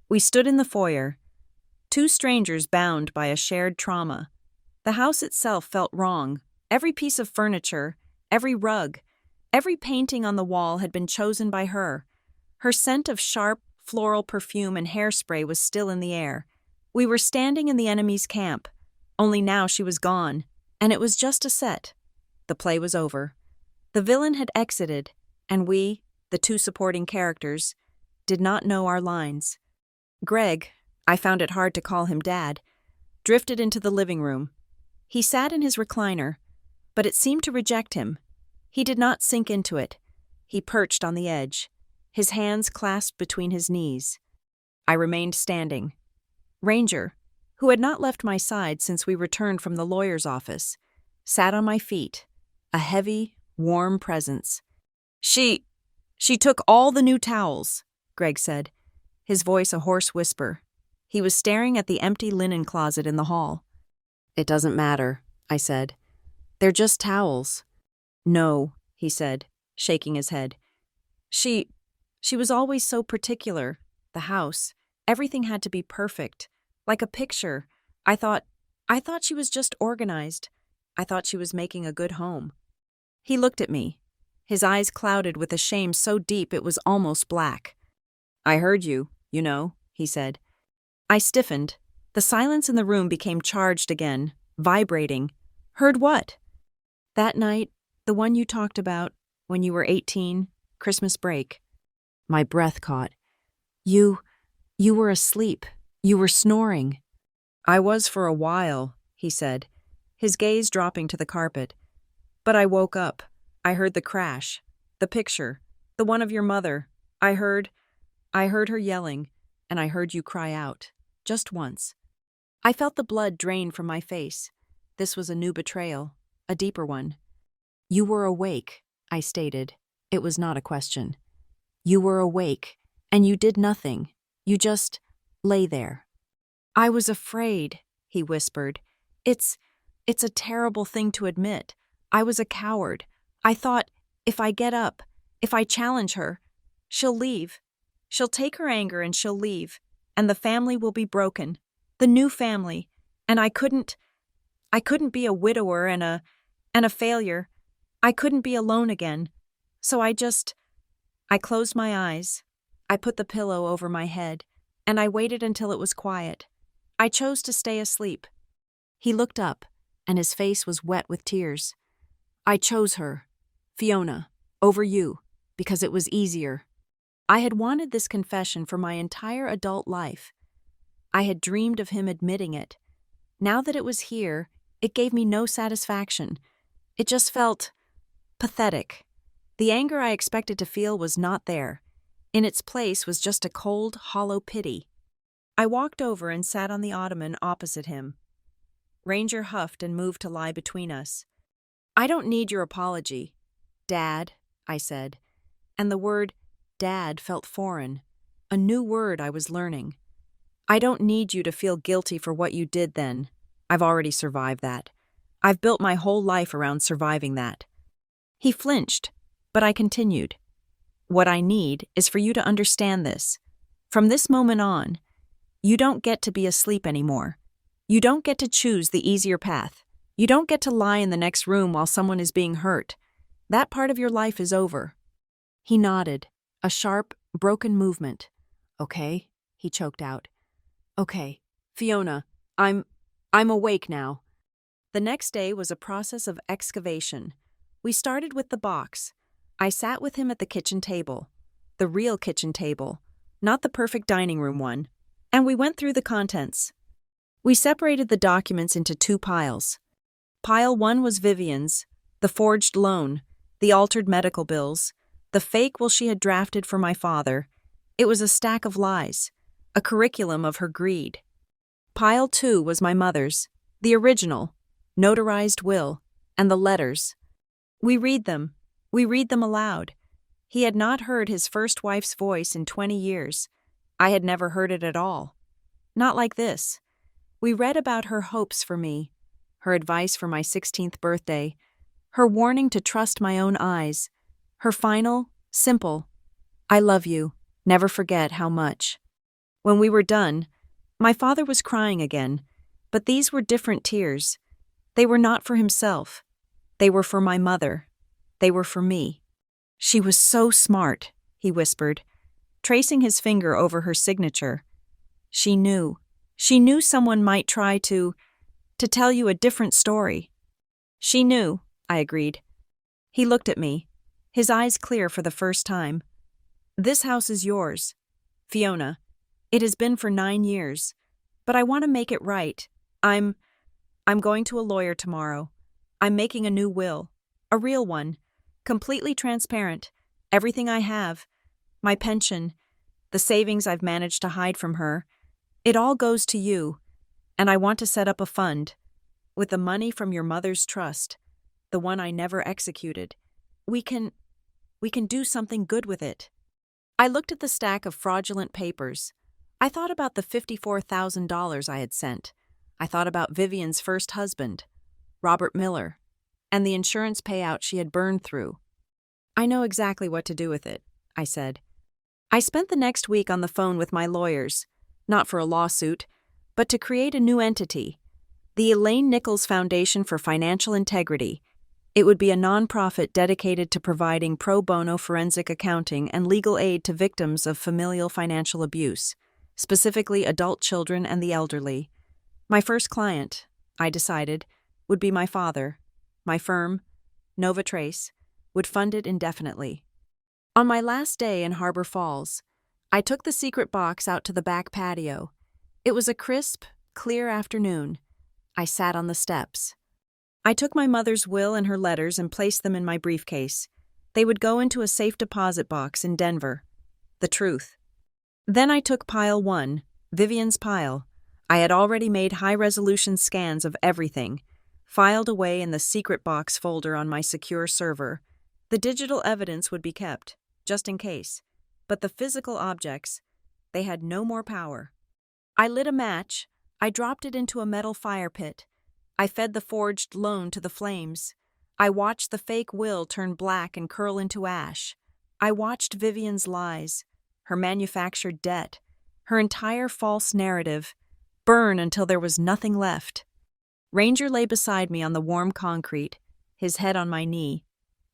We stood in the foyer, two strangers bound by a shared trauma. The house itself felt wrong. Every piece of furniture, every rug, every painting on the wall had been chosen by her. Her scent of sharp, floral perfume and hairspray was still in the air. We were standing in the enemy's camp, only now she was gone, and it was just a set. The play was over. The villain had exited, and we, the two supporting characters, did not know our lines. Greg, I found it hard to call him Dad, drifted into the living room. He sat in his recliner, but it seemed to reject him. He did not sink into it. He perched on the edge, his hands clasped between his knees. I remained standing. Ranger, who had not left my side since we returned from the lawyer's office, sat on my feet, a heavy, warm presence. She took all the new towels," Greg said, his voice a hoarse whisper. He was staring at the empty linen closet in the hall. "It doesn't matter," I said. "They're just towels." "No," he said, shaking his head. She was always so particular. The house, everything had to be perfect, like a picture. I thought she was just organized. I thought she was making a good home." He looked at me, his eyes clouded with a shame so deep it was almost black. "I heard you, he said. I stiffened. The silence in the room became charged again, vibrating. "Heard what?" "That night, the one you talked about, when you were 18, Christmas break." My breath caught. You were asleep. You were snoring." "I was for a while," he said, his gaze dropping to the carpet. "But I woke up. I heard the crash, the picture, the one of your mother. I heard her yelling, and I heard you cry out, just once." I felt the blood drain from my face. This was a new betrayal, a deeper one. "You were awake," I stated. It was not a question. "You were awake, and you did nothing. You just lay there." "I was afraid," he whispered. It's a terrible thing to admit. I was a coward. I thought, if I get up, if I challenge her, she'll leave. She'll take her anger and she'll leave, and the family will be broken. The new family. And I couldn't be a widower and a failure. I couldn't be alone again. So I closed my eyes. I put the pillow over my head, and I waited until it was quiet. I chose to stay asleep. He looked up, and his face was wet with tears. "I chose her, Fiona, over you, because it was easier." I had wanted this confession for my entire adult life. I had dreamed of him admitting it. Now that it was here, it gave me no satisfaction. It just felt pathetic. The anger I expected to feel was not there. In its place was just a cold, hollow pity. I walked over and sat on the ottoman opposite him. Ranger huffed and moved to lie between us. "I don't need your apology, Dad," I said, and the word Dad felt foreign, a new word I was learning. "I don't need you to feel guilty for what you did then. I've already survived that. I've built my whole life around surviving that." He flinched, but I continued. "What I need is for you to understand this. From this moment on, you don't get to be asleep anymore. You don't get to choose the easier path. You don't get to lie in the next room while someone is being hurt. That part of your life is over." He nodded, a sharp, broken movement. "Okay," he choked out. "Okay, Fiona, I'm awake now." The next day was a process of excavation. We started with the box. I sat with him at the kitchen table. The real kitchen table, not the perfect dining room one. And we went through the contents. We separated the documents into two piles. Pile 1 was Vivian's, the forged loan, the altered medical bills, the fake will she had drafted for my father. It was a stack of lies, a curriculum of her greed. Pile 2 was my mother's, the original, notarized will, and the letters. We read them aloud. He had not heard his first wife's voice in 20 years. I had never heard it at all. Not like this. We read about her hopes for me, her advice for my 16th birthday, her warning to trust my own eyes, her final, simple, "I love you, never forget how much." When we were done, my father was crying again, but these were different tears. They were not for himself. They were for my mother. They were for me. "She was so smart," he whispered, tracing his finger over her signature. She knew someone might try to tell you a different story." "She knew," I agreed. He looked at me, his eyes clear for the first time. "This house is yours, Fiona. It has been for 9 years, but I want to make it right. I'm going to a lawyer tomorrow. I'm making a new will, a real one, completely transparent, everything I have, my pension, the savings I've managed to hide from her, it all goes to you, and I want to set up a fund. With the money from your mother's trust, the one I never executed, we can do something good with it." I looked at the stack of fraudulent papers. I thought about the $54,000 I had sent. I thought about Vivian's first husband, Robert Miller, and the insurance payout she had burned through. "I know exactly what to do with it," I said. I spent the next week on the phone with my lawyers, not for a lawsuit, but to create a new entity, the Elaine Nichols Foundation for Financial Integrity. It would be a nonprofit dedicated to providing pro bono forensic accounting and legal aid to victims of familial financial abuse, specifically adult children and the elderly. My first client, I decided, would be my father. My firm, Nova Trace, would fund it indefinitely. On my last day in Harbor Falls, I took the secret box out to the back patio. It was a crisp, clear afternoon. I sat on the steps. I took my mother's will and her letters and placed them in my briefcase. They would go into a safe deposit box in Denver. The truth. Then I took pile 1, Vivian's pile. I had already made high-resolution scans of everything, filed away in the secret box folder on my secure server. The digital evidence would be kept, just in case. But the physical objects, they had no more power. I lit a match. I dropped it into a metal fire pit. I fed the forged loan to the flames. I watched the fake will turn black and curl into ash. I watched Vivian's lies, her manufactured debt, her entire false narrative, burn until there was nothing left. Ranger lay beside me on the warm concrete, his head on my knee.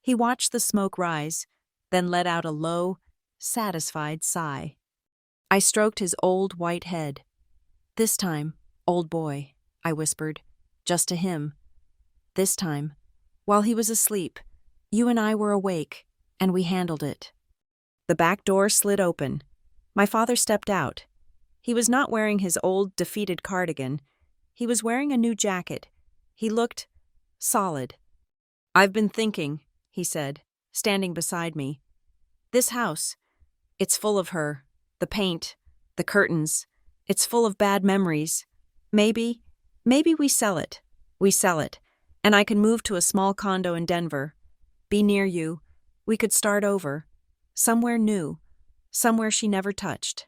He watched the smoke rise, then let out a low, satisfied sigh. I stroked his old white head. "This time, old boy," I whispered, just to him. "This time, while he was asleep, you and I were awake, and we handled it." The back door slid open. My father stepped out. He was not wearing his old, defeated cardigan. He was wearing a new jacket. He looked solid. "I've been thinking," he said, standing beside me. "This house, it's full of her. The paint, the curtains. It's full of bad memories. Maybe we sell it. We sell it, and I can move to a small condo in Denver. Be near you. We could start over. Somewhere new. Somewhere she never touched."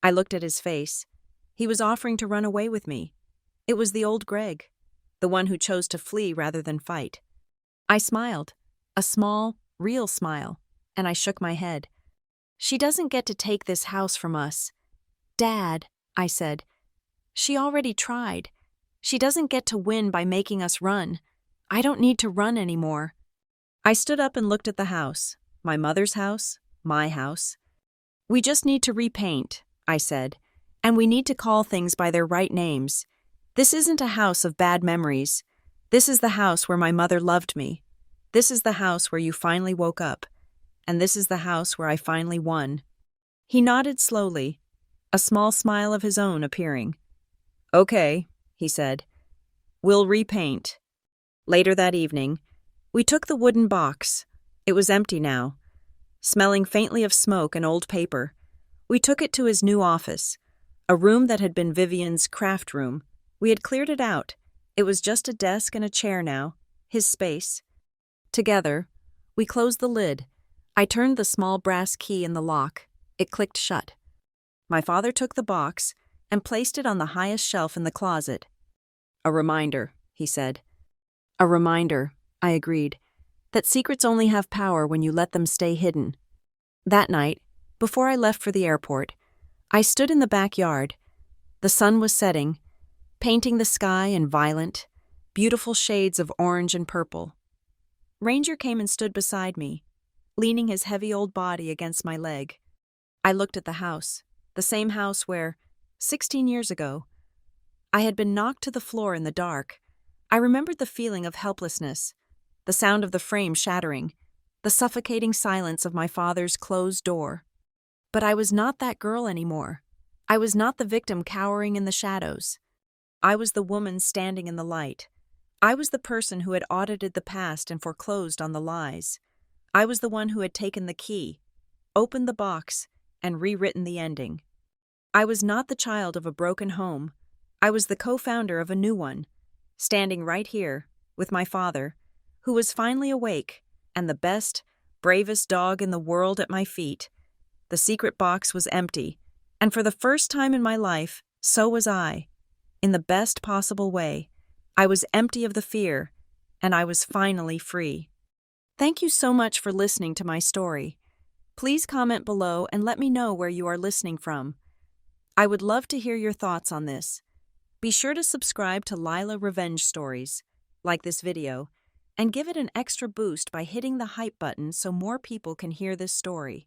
I looked at his face. He was offering to run away with me. It was the old Greg, the one who chose to flee rather than fight. I smiled, a small, real smile, and I shook my head. "She doesn't get to take this house from us. Dad," I said, "she already tried. She doesn't get to win by making us run. I don't need to run anymore. I stood up and looked at the house. My mother's house, my house. We just need to repaint, I said, and we need to call things by their right names. This isn't a house of bad memories. This is the house where my mother loved me. This is the house where you finally woke up. And this is the house where I finally won. He nodded slowly, a small smile of his own appearing. Okay, he said. We'll repaint. Later that evening, we took the wooden box. It was empty now, smelling faintly of smoke and old paper. We took it to his new office, a room that had been Vivian's craft room. We had cleared it out. It was just a desk and a chair now, his space. Together, we closed the lid. I turned the small brass key in the lock. It clicked shut. My father took the box and placed it on the highest shelf in the closet. A reminder, he said. A reminder, I agreed, that secrets only have power when you let them stay hidden. That night, before I left for the airport, I stood in the backyard. The sun was setting, painting the sky in violent, beautiful shades of orange and purple. Ranger came and stood beside me, leaning his heavy old body against my leg. I looked at the house, the same house where, 16 years ago, I had been knocked to the floor in the dark. I remembered the feeling of helplessness, the sound of the frame shattering, the suffocating silence of my father's closed door. But I was not that girl anymore. I was not the victim cowering in the shadows. I was the woman standing in the light. I was the person who had audited the past and foreclosed on the lies. I was the one who had taken the key, opened the box, and rewritten the ending. I was not the child of a broken home. I was the co-founder of a new one, standing right here with my father, who was finally awake, and the best, bravest dog in the world at my feet. The secret box was empty, and for the first time in my life, so was I. In the best possible way, I was empty of the fear, and I was finally free. Thank you so much for listening to my story. Please comment below and let me know where you are listening from. I would love to hear your thoughts on this. Be sure to subscribe to Lila Revenge Stories, like this video, and give it an extra boost by hitting the hype button so more people can hear this story.